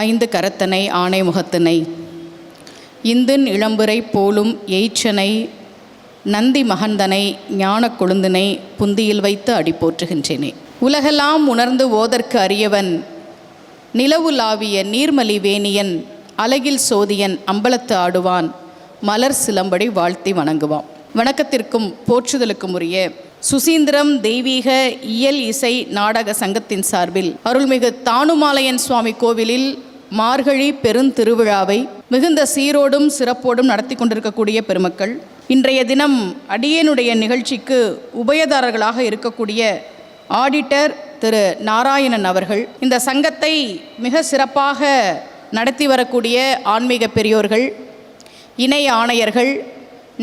ஐந்து கரத்தனை ஆணை முகத்தினை இந்தின் இளம்புரை போலும் எய்ச்சனை நந்தி மகந்தனை ஞான கொழுந்தினை புந்தியில் வைத்து அடி போற்றுகின்றேனே. உலகெல்லாம் உணர்ந்து ஓதற்கு அறியவன் நிலவுலாவிய நீர்மலி வேணியன் அலகில் சோதியன் அம்பலத்து ஆடுவான் மலர் சிலம்படி வாழ்த்தி வணங்குவான். வணக்கத்திற்கும் போற்றுதலுக்கும் உரிய சுசீந்திரம் தெய்வீக இயல் இசை நாடக சங்கத்தின் சார்பில் அருள்மிகு தானுமாலையன் சுவாமி கோவிலில் மார்கழி பெருந்திருவிழாவை மிகுந்த சீரோடும் சிறப்போடும் நடத்தி கொண்டிருக்கக்கூடிய பெருமக்கள், இன்றைய தினம் அடியேனுடைய நிகழ்ச்சிக்கு உபயதாரர்களாக இருக்கக்கூடிய ஆடிட்டர் திரு நாராயணன் அவர்கள், இந்த சங்கத்தை மிக சிறப்பாக நடத்தி வரக்கூடிய ஆன்மீக பெரியோர்கள், இணை ஆணையர்கள்,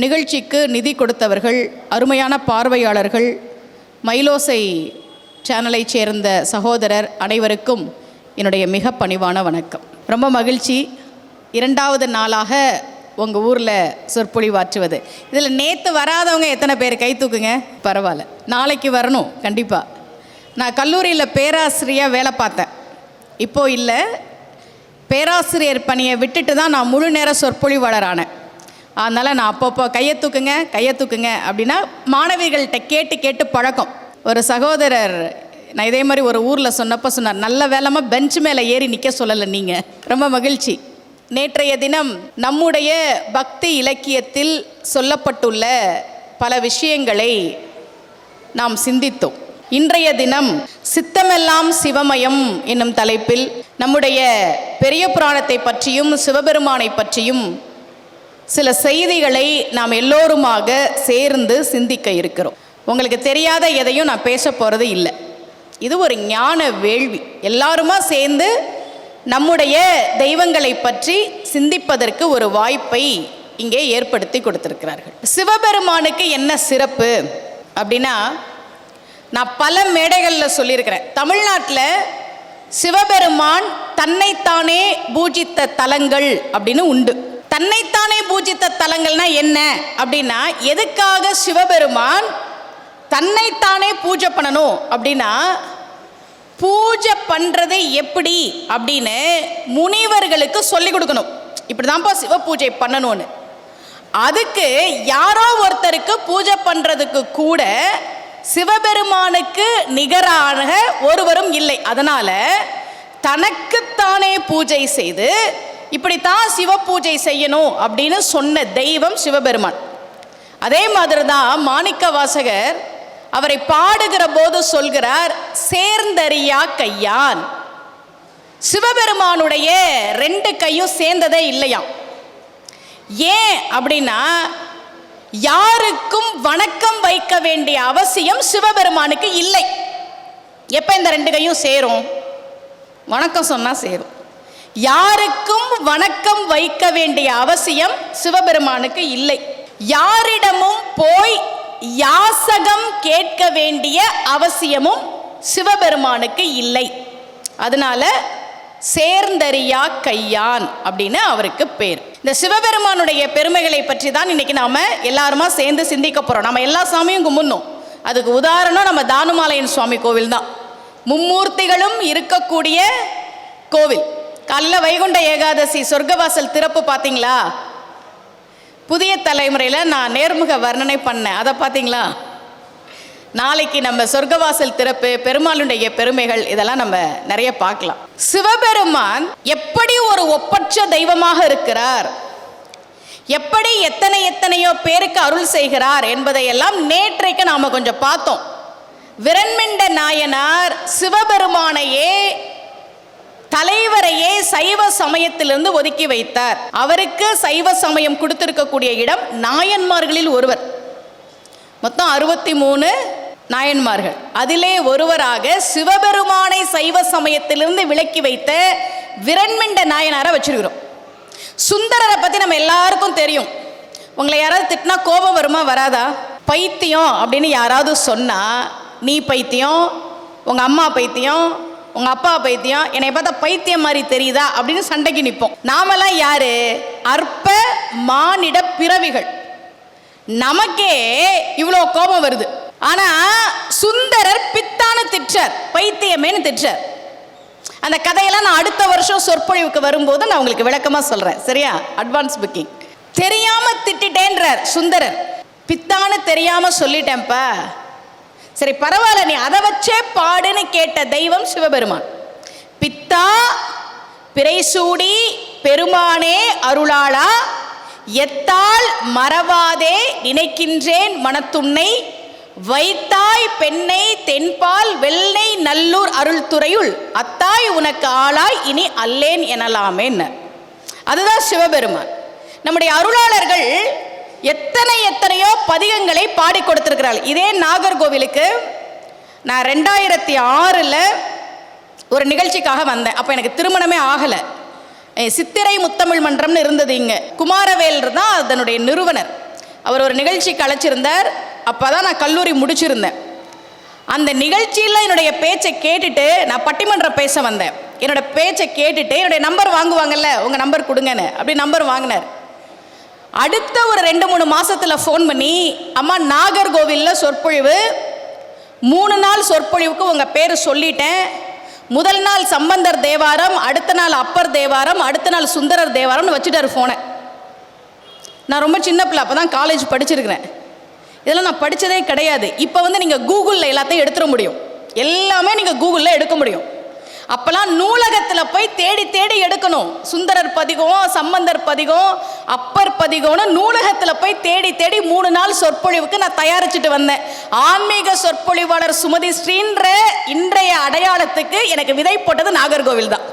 நிகழ்ச்சிக்கு நிதி கொடுத்தவர்கள், அருமையான பார்வையாளர்கள், மயிலோசை சேனலை சேர்ந்த சகோதரர் அனைவருக்கும் என்னுடைய மிக பணிவான வணக்கம். ரொம்ப மகிழ்ச்சி இரண்டாவது நாளாக உங்கள் ஊரில் சொற்பொழிவாற்றுவது. இதில் நேற்று வராதவங்க எத்தனை பேர் கை தூக்குங்க? பரவாயில்ல, நாளைக்கு வரணும் கண்டிப்பாக. நான் கல்லூரியில் பேராசிரியராக வேலை பார்த்தேன். இப்போது இல்லை, பேராசிரியர் பணியை விட்டுட்டு தான் நான் முழு நேர சொற்பொழிவாளர் ஆனேன். அதனால் நான் அப்பப்போ கையை தூக்குங்க அப்படின்னா மாணவிகள்கிட்ட கேட்டு கேட்டு பழக்கம். ஒரு சகோதரர் நான் இதே மாதிரி ஒரு ஊரில் சொன்னப்போ சொன்னார், நல்ல வேலைமாக பெஞ்ச் மேலே ஏறி நிற்க சொல்லலை நீங்கள். ரொம்ப மகிழ்ச்சி. நேற்றைய தினம் நம்முடைய பக்தி இலக்கியத்தில் சொல்லப்பட்டுள்ள பல விஷயங்களை நாம் சிந்தித்தோம். இன்றைய தினம் சித்தமெல்லாம் சிவமயம் என்னும் தலைப்பில் நம்முடைய பெரிய புராணத்தை பற்றியும் சிவபெருமானை பற்றியும் சில செய்திகளை நாம் எல்லோருமாக சேர்ந்து சிந்திக்க இருக்கிறோம். உங்களுக்கு தெரியாத எதையும் நான் பேச போகிறது இல்லை. இது ஒரு ஞான வேள்வி. எல்லாருமா சேர்ந்து நம்முடைய தெய்வங்களை பற்றி சிந்திப்பதற்கு ஒரு வாய்ப்பை இங்கே ஏற்படுத்தி கொடுத்திருக்கிறார்கள். சிவபெருமானுக்கு என்ன சிறப்பு அப்படின்னா, நான் பல மேடைகளில் சொல்லியிருக்கிறேன். தமிழ்நாட்டில் சிவபெருமான் தன்னைத்தானே பூஜித்த தலங்கள் அப்படின்னு உண்டு. தன்னைத்தானே பூஜித்த தலங்கள்னா என்ன அப்படின்னா, எதுக்காக சிவபெருமான் தன்னைத்தானே பூஜை பண்ணணும் அப்படின்னா, பூஜை பண்ணுறது எப்படி அப்படின்னு முனிவர்களுக்கு சொல்லிக் கொடுக்கணும். இப்படி தான்ப்பா சிவ பூஜை பண்ணணும்னு. அதுக்கு யாரோ ஒருத்தருக்கு பூஜை பண்ணுறதுக்கு கூட சிவபெருமானுக்கு நிகரான ஒருவரும் இல்லை. அதனால் தனக்குத்தானே பூஜை செய்து இப்படித்தான் சிவ பூஜை செய்யணும் அப்படின்னு சொன்ன தெய்வம் சிவபெருமான். அதே மாதிரி தான் மாணிக்க வாசகர் அவரை பாடுகிற போது சொல்கிறார், சேர்ந்தறியா கையான். சிவபெருமானுடைய ரெண்டு கையும் சேர்ந்ததே இல்லையாம். ஏன் அப்படின்னா, யாருக்கும் வணக்கம் வைக்க வேண்டிய அவசியம் சிவபெருமானுக்கு இல்லை. எப்ப இந்த ரெண்டு கையும் சேரும்? வணக்கம் சொன்னா சேரும். யாருக்கும் வணக்கம் வைக்க வேண்டிய அவசியம் சிவபெருமானுக்கு இல்லை. யாரிடமும் போய் யாசகம் கேட்க வேண்டிய அவசியமும் சிவபெருமானுக்கு இல்லை. அதனால சேர்ந்தறியா கையான் அப்படின்னு அவருக்கு பேர். இந்த சிவபெருமானுடைய பெருமைகளை பற்றி தான் இன்னைக்கு நாம எல்லாருமா சேர்ந்து சிந்திக்க போறோம். நம்ம எல்லா சாமியும் கும்பிடணும். அதுக்கு உதாரணம் நம்ம தானுமாலையன் சுவாமி கோவில் தான். மும்மூர்த்திகளும் இருக்கக்கூடிய கோவில். காலைல வைகுண்ட ஏகாதசி சொர்க்கவாசல் திறப்பு பார்த்தீங்களா? புதிய தலைமுறையில் நான் நேர்முக வர்ணனை பண்ணேன், அதை பார்த்தீங்களா? நாளைக்கு நம்ம சொர்க்கவாசல் திறப்பு, பெருமாளுடைய பெருமைகள், இதெல்லாம் நம்ம நிறைய பார்க்கலாம். சிவபெருமான் எப்படி ஒரு ஒப்பற்ற தெய்வமாக இருக்கிறார், எப்படி எத்தனையோ பேருக்கு அருள் செய்கிறார் என்பதையெல்லாம் நேற்றைக்கு நாம கொஞ்சம் பார்த்தோம். விரண்மிண்ட நாயனார் சிவபெருமானையே தலைவரையே சைவ சமயத்திலிருந்து ஒதுக்கி வைத்தார். அவருக்கு சைவ சமயம் கொடுத்திருக்கக்கூடிய இடம் நாயன்மார்களில் ஒருவர். மொத்தம் 63 நாயன்மார்கள். அதிலே ஒருவராக சிவபெருமானை சைவ சமயத்திலிருந்து விலக்கி வைத்த விரண்மிண்ட நாயனாரை வச்சிருக்கிறோம். சுந்தரரை பத்தி நம்ம எல்லாருக்கும் தெரியும். உங்களை யாராவது திட்டினா கோபம் வருமா வராதா? பைத்தியம் அப்படின்னு யாராவது சொன்னா, நீ பைத்தியம், உங்க அம்மா பைத்தியம், உங்க அப்பா பைத்தியம், என்னை பார்த்தா பைத்தியம் மாதிரி தெரியுதா அப்படின்னு சண்டைக்கு நிற்போம். நாமெல்லாம் யாரு? அற்ப மானிட பிறவிகள். நமக்கே இவ்வளோ கோபம் வருது. ஆனா சுந்தரர் பித்தான திட்டார், பைத்தியமேனு திட்டார். அந்த கதையெல்லாம் நான் அடுத்த வருஷம் சொற்பொழிவுக்கு வரும்போது நான் உங்களுக்கு விளக்கமாக சொல்கிறேன். சரியா? Advance booking. தெரியாமல் திட்டிட்டேன்றார் சுந்தரர். பித்தான்னு தெரியாமல் சொல்லிட்டேன்ப்பா. சரி பரவாயில்ல, நீ அதை வச்சே பாடுன்னு கேட்ட தெய்வம் சிவபெருமான். பித்தா பிறைசூடி பெருமானே அருளாளா, எத்தால் மறவாதே நினைக்கின்றேன் மனத்துன்னை, வைத்தாய் பெண்ணை தென்பால் வெள்ளை நல்லூர் அருள் துறையுள், அத்தாய் உனக்கு ஆளாய் இனி அல்லேன் எனலாமேன்னு. அதுதான் சிவபெருமான். நம்முடைய அருளாளர்கள் எத்தனையோ பதிகங்களை பாடி கொடுத்திருக்கிறார்கள். இதே நாகர்கோவிலுக்கு நான் 2006 ஒரு நிகழ்ச்சிக்காக வந்தேன். அப்போ எனக்கு திருமணமே ஆகலை. சித்திரை முத்தமிழ் மன்றம்னு இருந்தது. இங்கே குமாரவேல் தான் அதனுடைய நிறுவனர். அவர் ஒரு நிகழ்ச்சிக்கு அழைச்சிருந்தார். அப்போ தான் நான் கல்லூரி முடிச்சிருந்தேன். அந்த நிகழ்ச்சியில் என்னுடைய பேச்சை கேட்டுட்டு நான் பட்டிமன்றம் பேச வந்தேன். என்னோடய பேச்சை கேட்டுட்டு என்னுடைய நம்பர் வாங்குவாங்கல்ல, உங்கள் நம்பர் கொடுங்கன்னு, அப்படி நம்பர் வாங்கினார். அடுத்த ஒரு 2-3 மாதத்தில் ஃபோன் பண்ணி, அம்மா நாகர்கோவிலில் சொற்பொழிவு, 3 நாள் சொற்பொழிவுக்கு உங்கள் பேர் சொல்லிட்டேன். முதல் நாள் சம்பந்தர் தேவாரம், அடுத்த நாள் அப்பர் தேவாரம், அடுத்த நாள் சுந்தரர் தேவாரம்னு வச்சுட்டார் ஃபோனை. நான் ரொம்ப சின்ன பிள்ளை, அப்போ தான் காலேஜ் படிச்சிருக்கிறேன். இதெல்லாம் நான் படித்ததே கிடையாது. இப்போ நீங்கள் கூகுளில் எல்லாத்தையும் எடுத்துட முடியும். எல்லாமே நீங்கள் கூகுளில் எடுக்க முடியும். அப்போல்லாம் நூலகத்தில் போய் தேடி தேடி எடுக்கணும். சுந்தரர் பதிகம், சம்பந்தர் பதிகம், அப்பர் பதிகம்னு நூலகத்தில் போய் தேடி தேடி 3 நாள் சொற்பொழிவுக்கு நான் தயாரிச்சுட்டு வந்தேன். ஆன்மீக சொற்பொழிவாளர் சுமதி ஸ்ரீன்ற இன்றைய அடையாளத்துக்கு எனக்கு விதை போட்டது நாகர்கோவில் தான்.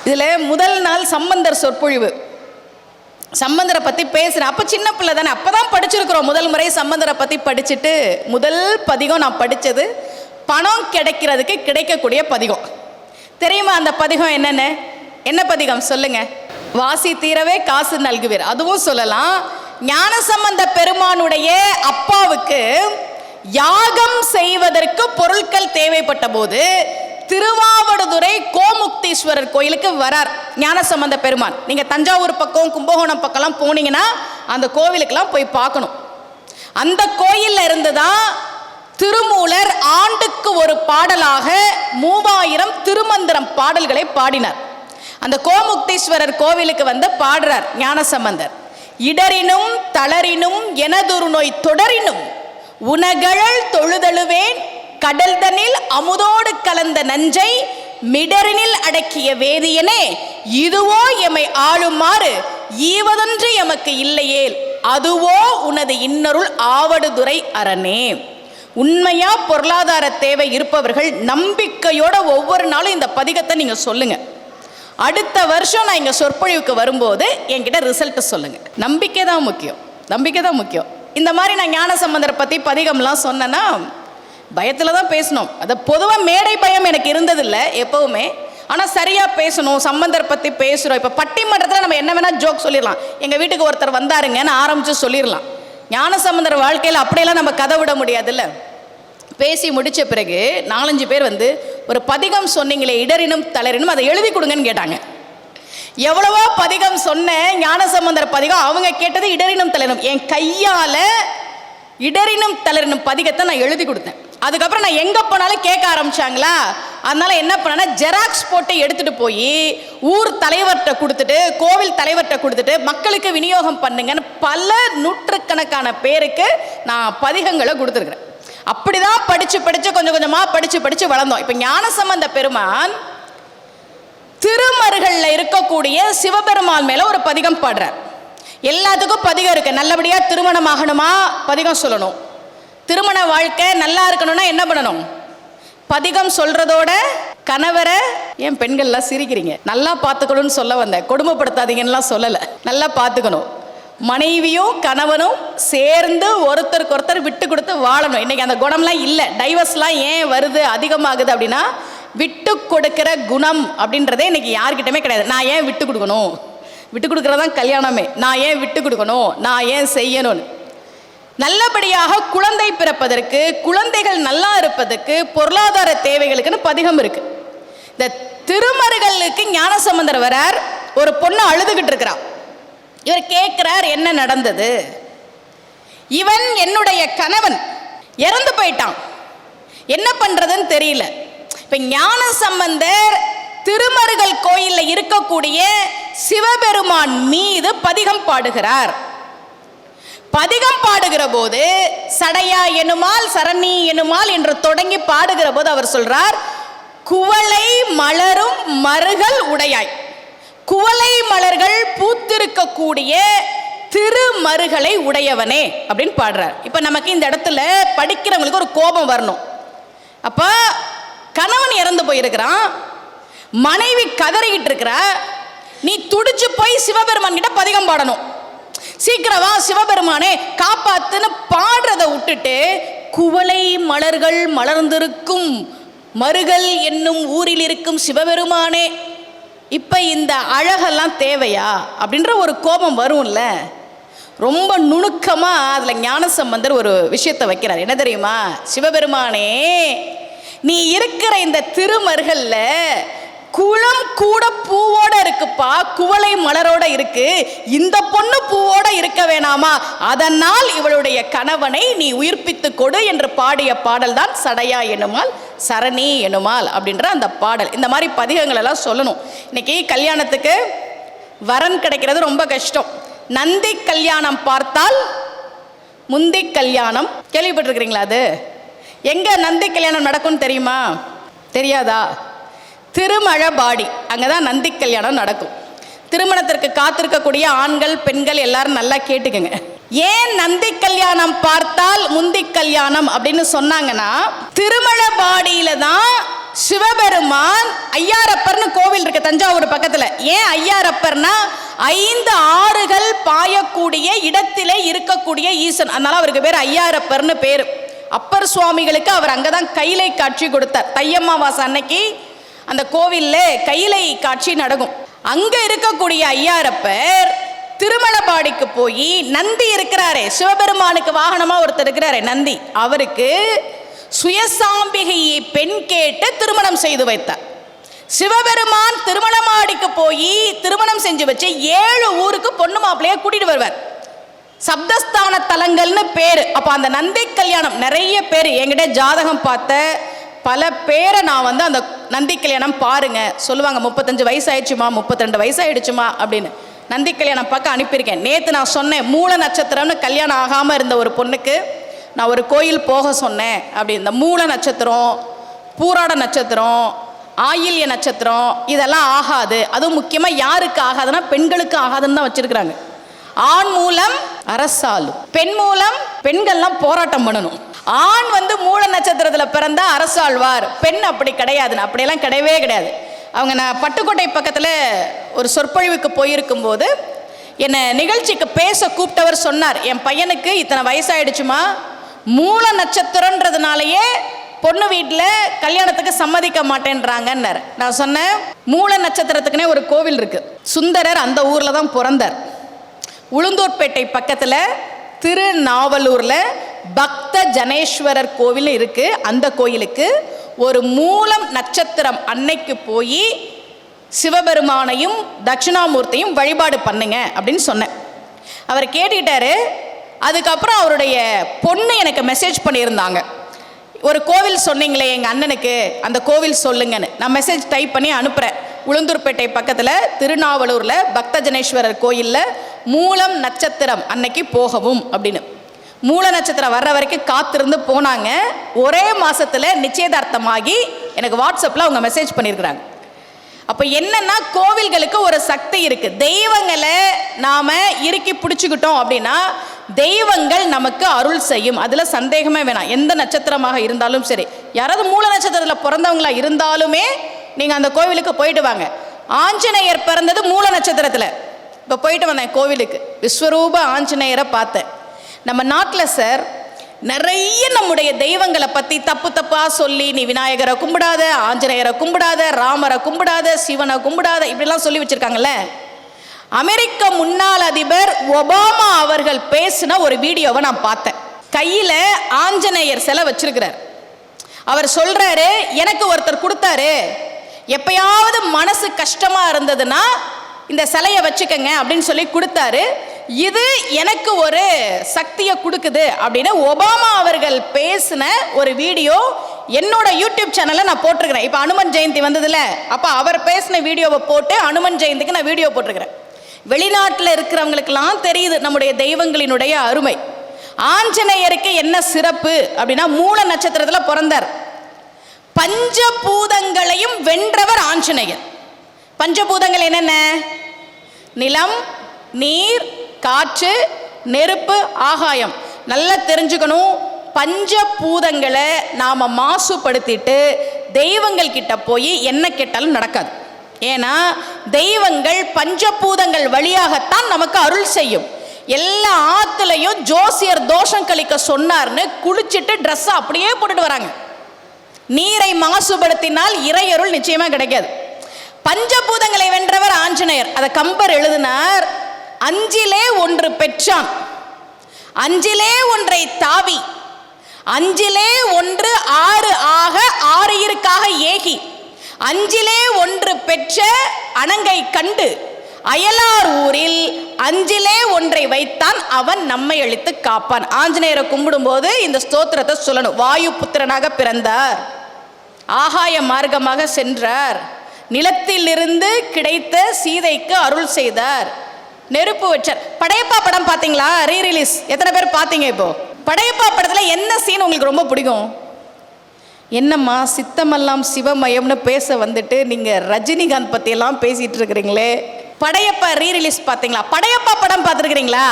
இதில் முதல் நாள் சம்பந்தர் சொற்பொழிவு. சம்பந்தரை பற்றி பேசுகிறேன். அப்போ சின்ன பிள்ளை தானே, அப்போ தான் படிச்சிருக்கிறோம். முதல் முறை சம்பந்தரை பற்றி படிச்சுட்டு முதல் பதிகம் நான் படித்தது பணம் கிடைக்கிறதுக்கு கிடைக்கக்கூடிய பதிகம். தெரியுமா அந்த பதிகம் என்னென்னு? என்ன பதிகம் சொல்லுங்க? வாசி தீரவே காசு நல்குவீர். அதுவும் சொல்லலாம். ஞானசம்பந்த பெருமானுடைய அப்பாவுக்கு யாகம் செய்வதற்கு பொருட்கள் தேவைப்பட்ட போது திருவாவடுதுறை கோமுக்தீஸ்வரர் கோயிலுக்கு வரார் ஞானசம்பந்த பெருமான். நீங்கள் தஞ்சாவூர் பக்கம் கும்பகோணம் பக்கம்லாம் போனீங்கன்னா அந்த கோவிலுக்கெல்லாம் போய் பார்க்கணும். அந்த கோயிலில் இருந்து தான் திருமூலர் ஆண்டுக்கு ஒரு பாடலாக 3000 திருமந்திரம் பாடல்களை பாடினார். அந்த கோமுக்தீஸ்வரர் கோவிலுக்கு வந்து பாடுறார் ஞானசம்பந்தர். இடரினும் தளரினும் எனதொரு நோய் தொடரினும் உனகழல் தொழுதழுவேன் கடல் தனில் அமுதோடு கலந்த நஞ்சை மிடரினில் அடக்கிய வேதியனே, இதுவோ எமை ஆளுமாறு ஈவதொன்று எமக்கு இல்லையேல் அதுவோ உனது இன்னருள் ஆவடுதுறை அரணே. உண்மையா பொருளாதார தேவை இருப்பவர்கள் நம்பிக்கையோட ஒவ்வொரு நாளும் இந்த பதிகத்தை நீங்கள் சொல்லுங்க. அடுத்த வருஷம் நான் இங்கே சொற்பொழிவுக்கு வரும்போது என்கிட்ட ரிசல்ட் சொல்லுங்க. நம்பிக்கை தான் முக்கியம், நம்பிக்கை தான் முக்கியம். இந்த மாதிரி நான் ஞானசம்பந்தரை பற்றி பதிகம்லாம் சொன்னேன்னா பயத்தில் தான் பேசணும். அது பொதுவாக மேடை பயம் எனக்கு இருந்ததில்லை எப்போவுமே. ஆனால் சரியாக பேசணும், சம்பந்தர் பற்றி பேசுகிறோம். இப்போ பட்டிமன்றத்தில் நம்ம என்ன வேணால் ஜோக் சொல்லிடலாம். எங்கள் வீட்டுக்கு ஒருத்தர் வந்தாருங்கன்னு ஆரம்பித்து சொல்லிடலாம். ஞானசம்பந்தர் வாழ்க்கையில் அப்படியெல்லாம் நம்ம கதை விட முடியாதுல்ல. பேசி முடித்த பிறகு 4-5 பேர் வந்து ஒரு பதிகம் சொன்னீங்களே இடரினும் தளரினும், அதை எழுதி கொடுங்கன்னு கேட்டாங்க. எவ்வளவோ பதிகம் சொன்னேன், ஞானசம்பந்தர் பதிகம். அவங்க கேட்டது இடரினும் தளரினும். என் கையால் இடரினும் தளரினும் பதிகத்தை நான் எழுதி கொடுத்தேன். அதுக்கப்புறம் நான் எங்கே போனாலும் கேட்க ஆரம்பிச்சாங்களா, அதனால என்ன பண்ணேன்னா ஜெராக்ஸ் போட்டு எடுத்துகிட்டு போய் ஊர் தலைவர்கிட்ட கொடுத்துட்டு கோவில் தலைவர்கிட்ட கொடுத்துட்டு மக்களுக்கு விநியோகம் பண்ணுங்கன்னு பல நூற்றுக்கணக்கான பேருக்கு நான் பதிகங்களை கொடுத்துருக்குறேன். அப்படி தான் படித்து கொஞ்சம் கொஞ்சமாக படித்து வளர்ந்தோம். இப்போ ஞானசம்பந்த பெருமான் திருமருகளில் இருக்கக்கூடிய சிவபெருமான் மேலே ஒரு பதிகம் பாடுறார். எல்லாத்துக்கும் பதிகம் இருக்குது. நல்லபடியாக திருமணம் ஆகணுமா பதிகம் சொல்லணும். திருமண வாழ்க்கை நல்லா இருக்கணும்னா என்ன பண்ணணும்? பதிகம் சொல்கிறதோட கணவரை, ஏன் பெண்கள்லாம் சிரிக்கிறீங்க? நல்லா பார்த்துக்கணும்னு சொல்ல வந்தேன், கொடுமைப்படுத்தாதீங்கன்னுலாம் சொல்லலை. நல்லா பார்த்துக்கணும். மனைவியும் கணவனும் சேர்ந்து ஒருத்தருக்கு ஒருத்தர் விட்டு கொடுத்து வாழணும். இன்றைக்கி அந்த குணம்லாம் இல்லை. டைவர்ஸ்லாம் ஏன் வருது, அதிகமாகுது அப்படின்னா விட்டு கொடுக்கிற குணம் அப்படின்றதே இன்றைக்கி யார்கிட்டமே கிடையாது. நான் ஏன் விட்டு கொடுக்கணும்? விட்டு கொடுக்குறதான் கல்யாணமே. நான் ஏன் விட்டு கொடுக்கணும், நான் ஏன் செய்யணும்னு. நல்லபடியாக குழந்தை பிறப்பதற்கு, குழந்தைகள் நல்லா இருப்பதற்கு, பொருளாதார தேவைகளுக்குன்னு பதிகம் இருக்கு. இந்த திருமருகளுக்கு ஞானசம்பந்தர் வரார். ஒரு பொண்ணு அழுதுகிட்டு இருக்கிறான். இவர் கேட்கிறார், என்ன நடந்தது? இவன் என்னுடைய கணவன் இறந்து போயிட்டான், என்ன பண்றதுன்னு தெரியல. இப்ப ஞானசம்பந்தர் திருமருகல் கோயில்ல இருக்கக்கூடிய சிவபெருமான் மீது பதிகம் பாடுகிறார். பதிகம் பாடுகிற போது சடையா எனுமால் சரணி எனுமால் என்று தொடங்கி பாடுகிற போது அவர் சொல்றார், குவளை மலரும் மருகல் உடையாய். குவளை மலர்கள் பூத்திருக்கக்கூடிய திருமருகலை உடையவனே அப்படின்னு பாடுறார். இப்ப நமக்கு இந்த இடத்துல படிக்கிறவங்களுக்கு ஒரு கோபம் வரணும். அப்ப கணவன் இறந்து போயிருக்கிறான், மனைவி கதறிக்கிட்டு இருக்கிற, நீ துடிச்சு போய் சிவபெருமான் கிட்ட பதிகம் பாடணும். சீக்கிரமா சிவபெருமானே காப்பாத்துன்னு பாடுறத விட்டுட்டு குவளை மலர்கள் மலர்ந்திருக்கும் மருகல் என்னும் ஊரில் இருக்கும் சிவபெருமானே, இப்ப இந்த அழகெல்லாம் தேவையா அப்படின்ற ஒரு கோபம் வரும்ல. ரொம்ப நுணுக்கமா அதுல ஞானசம்பந்தர் ஒரு விஷயத்தை வைக்கிறார். என்ன தெரியுமா? சிவபெருமானே, நீ இருக்கிற இந்த திருமருகல்ல குளம் கூட பூவோட இருக்குப்பா, குவளை மலரோட இருக்கு, இந்த பொண்ணு பூவோட இருக்க வேணாமா? அதனால் இவளுடைய கணவனை நீ உயிர்ப்பித்து கொடு என்று பாடிய பாடல் தான் சடையா எனுமால் சரணி எனுமால் அப்படின்ற அந்த பாடல். இந்த மாதிரி பதிகங்கள் எல்லாம் சொல்லணும். இன்னைக்கு கல்யாணத்துக்கு வரன் கிடைக்கிறது ரொம்ப கஷ்டம். நந்தி கல்யாணம் பார்த்தால் முந்தி கல்யாணம், கேள்விப்பட்டிருக்கிறீங்களா? அது எங்க நந்தி கல்யாணம் நடக்கும்னு தெரியுமா? தெரியாதா? திருமழபாடி, அங்கதான் நந்தி கல்யாணம் நடக்கும். திருமணத்திற்கு காத்திருக்கக்கூடிய ஆண்கள் பெண்கள் எல்லாரும் நல்லா கேட்டுக்கங்க. ஏன் நந்தி கல்யாணம் பார்த்தால் முந்தி கல்யாணம் அப்படின்னு சொன்னாங்கன்னா, திருமழபாடியில தான் சிவபெருமான் ஐயாரப்பர்னு கோவில் இருக்கு தஞ்சாவூர் பக்கத்துல. ஏன் ஐயாரப்பர்னா 5 ஆறுகள் பாயக்கூடிய இடத்திலே இருக்கக்கூடிய ஈசன், அதனால அவருக்கு பேர் ஐயாரப்பர்னு பேரு. அப்பர் சுவாமிகளுக்கு அவர் அங்கதான் கைலை காட்சி கொடுத்தார். தையம்மாவாசை அன்னைக்கு அந்த கோவில்ல கைலை காட்சி நடக்கும். அங்க இருக்கக்கூடிய ஐயாரப்பர் திருமலபாடிக்கு போய் நந்தி இருக்கிறாரே, சிவபெருமானுக்கு வாகனமா ஒருத்தர் இருக்கிறாரே நந்தி, அவருக்கு சுயசாம்பிகையை பெண் கேட்டு திருமணம் செய்து வைத்தார். சிவபெருமான் திருமலமாடிக்கு போய் திருமணம் செஞ்சு வச்சு 7 ஊருக்கு பொண்ணு மாப்பிள்ளைய கூட்டிட்டு வருவார். சப்தஸ்தான தலங்கள்னு பேரு. அப்ப அந்த நந்தி கல்யாணம் நிறைய பேர் என்கிட்ட ஜாதகம் பார்த்த பல பேரை நான் அந்த நந்தி கல்யாணம் பாருங்க சொல்லுவாங்க. 35 வயசு ஆயிடுச்சுமா, 32 வயசு ஆயிடுச்சுமா அப்படின்னு நந்தி கல்யாணம் பார்க்க அனுப்பியிருக்கேன். நேற்று நான் சொன்னேன், மூல நட்சத்திரம்னு கல்யாணம் ஆகாமல் இருந்த ஒரு பொண்ணுக்கு நான் ஒரு கோயில் போக சொன்னேன். அப்படி இந்த மூல நட்சத்திரம், பூராட நட்சத்திரம், ஆயில்ய நட்சத்திரம் இதெல்லாம் ஆகாது. அதுவும் முக்கியமாக யாருக்கு ஆகாதுன்னா பெண்களுக்கு ஆகாதுன்னு தான் வச்சிருக்கிறாங்க. ஆண் மூலம் அரசாலும், பெண் மூலம் பெண்கள்லாம் போராட்டம் பண்ணணும். ஆண் மூல நட்சத்திரத்தில் பிறந்தா அரசாழ்வார், பெண் அப்படி கிடையாதுன்னு. அப்படியெல்லாம் கிடையவே கிடையாது. அவங்க நான் பட்டுக்கோட்டை பக்கத்தில் ஒரு சொற்பொழிவுக்கு போயிருக்கும் போது என்னை நிகழ்ச்சிக்கு பேச கூப்பிட்டவர் சொன்னார், என் பையனுக்கு இத்தனை வயசாயிடுச்சுமா, மூல நட்சத்திரன்றதுனாலயே பொண்ணு வீட்டில் கல்யாணத்துக்கு சம்மதிக்க மாட்டேன்றாங்கன்னார். நான் சொன்னேன், மூல நட்சத்திரத்துக்குனே ஒரு கோவில் இருக்கு. சுந்தரர் அந்த ஊரில் தான் பிறந்தார். உளுந்தூர்பேட்டை பக்கத்தில் திருநாவலூரில் பக்த ஜனேஸ்வரர் கோவில் இருக்கு. அந்த கோயிலுக்கு ஒரு மூலம் நட்சத்திரம் அன்னைக்கு போய் சிவபெருமானையும் தட்சிணாமூர்த்தியும் வழிபாடு பண்ணுங்க அப்படின்னு சொன்னேன். அவர் கேட்டுக்கிட்டாரு. அதுக்கப்புறம் அவருடைய பொண்ணு எனக்கு மெசேஜ் பண்ணியிருந்தாங்க, ஒரு கோவில் சொன்னீங்களே எங்கள் அண்ணனுக்கு, அந்த கோவில் சொல்லுங்கன்னு. நான் மெசேஜ் டைப் பண்ணி அனுப்புகிறேன். உளுந்தூர்பேட்டை பக்கத்தில் திருநாவலூரில் பக்த ஜனேஸ்வரர் கோயிலில் மூலம் நட்சத்திரம் அன்னைக்கு போகவும் அப்படின்னு. மூல நட்சத்திரம் வர்ற வரைக்கும் காத்திருந்து போனாங்க. ஒரே மாசத்துல நிச்சயதார்த்தமாகி எனக்கு வாட்ஸ்அப்பில் அவங்க மெசேஜ் பண்ணியிருக்கிறாங்க. அப்போ என்னன்னா, கோவில்களுக்கு ஒரு சக்தி இருக்கு. தெய்வங்களை நாம இறுக்கி பிடிச்சிக்கிட்டோம் அப்படின்னா தெய்வங்கள் நமக்கு அருள் செய்யும். அதுல சந்தேகமே வேணாம். எந்த நட்சத்திரமாக இருந்தாலும் சரி, யாராவது மூல நட்சத்திரத்தில் பிறந்தவங்களா இருந்தாலுமே நீங்க அந்த கோவிலுக்கு போயிட்டு வாங்க. ஆஞ்சநேயர் பிறந்தது மூல நட்சத்திரத்தில். இப்போ போயிட்டு வந்தேன் கோவிலுக்கு, விஸ்வரூப ஆஞ்சநேயரை பார்த்தேன். நம்ம நாட்டில் சார் நிறைய நம்முடைய தெய்வங்களை பற்றி தப்பாக சொல்லி, நீ விநாயகரை கும்பிடாத, ஆஞ்சநேயரை கும்பிடாத, ராமரை கும்பிடாத, சிவனை கும்பிடாத, இப்படிலாம் சொல்லி வச்சுருக்காங்கல்ல. அமெரிக்க முன்னாள் அதிபர் ஒபாமா அவர்கள் பேசின ஒரு வீடியோவை நான் பார்த்தேன். கையில் ஆஞ்சநேயர் சிலை வச்சிருக்கிறார். அவர் சொல்கிறாரு, எனக்கு ஒருத்தர் கொடுத்தாரு, எப்பயாவது மனசு கஷ்டமாக இருந்ததுன்னா இந்த சிலையை வச்சுக்கங்க அப்படின்னு சொல்லி கொடுத்தாரு. இது எனக்கு ஒரு சக்தியை கொடுக்குது அப்படின்னு ஒபாமா அவர்கள் பேசின ஒரு வீடியோ என்னோட யூடியூப் சேனலில் நான் போட்டிருக்கிறேன். இப்போ அனுமன் ஜெயந்தி வந்ததில்ல, அப்போ அவர் பேசின வீடியோவை போட்டு அனுமன் ஜெயந்திக்கு நான் வீடியோ போட்டிருக்கிறேன். வெளிநாட்டில் இருக்கிறவங்களுக்கெல்லாம் தெரியுது நம்முடைய தெய்வங்களினுடைய அருமை. ஆஞ்சநேயருக்கு என்ன சிறப்பு அப்படின்னா, மூல நட்சத்திரத்தில் பிறந்தார். பஞ்சபூதங்களையும் வென்றவர் ஆஞ்சநேயர். பஞ்சபூதங்கள் என்னென்ன? நிலம், நீர், காற்று, நெருப்பு, ஆகாயம். நல்லா தெரிஞ்சுக்கணும். பஞ்சபூதங்களை நாம் மாசுபடுத்திட்டு தெய்வங்கள் கிட்ட போய் என்ன கேட்டாலும் நடக்காது. ஏன்னா தெய்வங்கள் பஞ்சபூதங்கள் வழியாகத்தான் நமக்கு அருள் செய்யும். எல்லா ஆத்துலையும் ஜோசியர் தோஷம் கழிக்க சொன்னார்னு குளிச்சுட்டு ட்ரெஸ்ஸை அப்படியே போட்டுட்டு வராங்க. நீரை மாசுபடுத்தினால் இறையருள் நிச்சயமா கிடைக்காது. பஞ்சபூதங்களை வென்றவர் ஆஞ்சநேயர். அதை கம்பர் எழுதினார். அஞ்சிலே ஒன்று பெற்றான், அஞ்சிலே ஒன்றை தாவி, அஞ்சிலே ஒன்று ஆறு ஆக ஆறியிருக்காக ஏகி, அஞ்சிலே ஒன்று பெற்ற அணங்கை கண்டு அயலார் ஊரில் அஞ்சிலே ஒன்றை வைத்தான் அவன் நம்மை அழித்து காப்பான். ஆஞ்சநேயரை கும்பிடும்போது இந்த ஸ்தோத்திரத்தை சொல்லணும். வாயு புத்திரனாக பிறந்தார், ஆகாய மார்க்கமாக சென்றார், நிலத்திலிருந்து கிடைத்த சீதைக்கு அருள் செய்தார், நெருப்பு வச்சார். படையப்பா படம் பார்த்தீங்களா? ரீரிலீஸ் எத்தனை பேர் பார்த்தீங்க? இப்போ படையப்பா படத்தில் என்ன சீன் உங்களுக்கு ரொம்ப பிடிக்கும்? என்னம்மா சித்தமெல்லாம் சிவமயம்னு பேச வந்துட்டு நீங்கள் ரஜினிகாந்த் பற்றியெல்லாம் பேசிகிட்டு இருக்கிறீங்களே. படையப்பா ரீரிலீஸ் பார்த்தீங்களா? படையப்பா படம் பார்த்துருக்கிறீங்களா?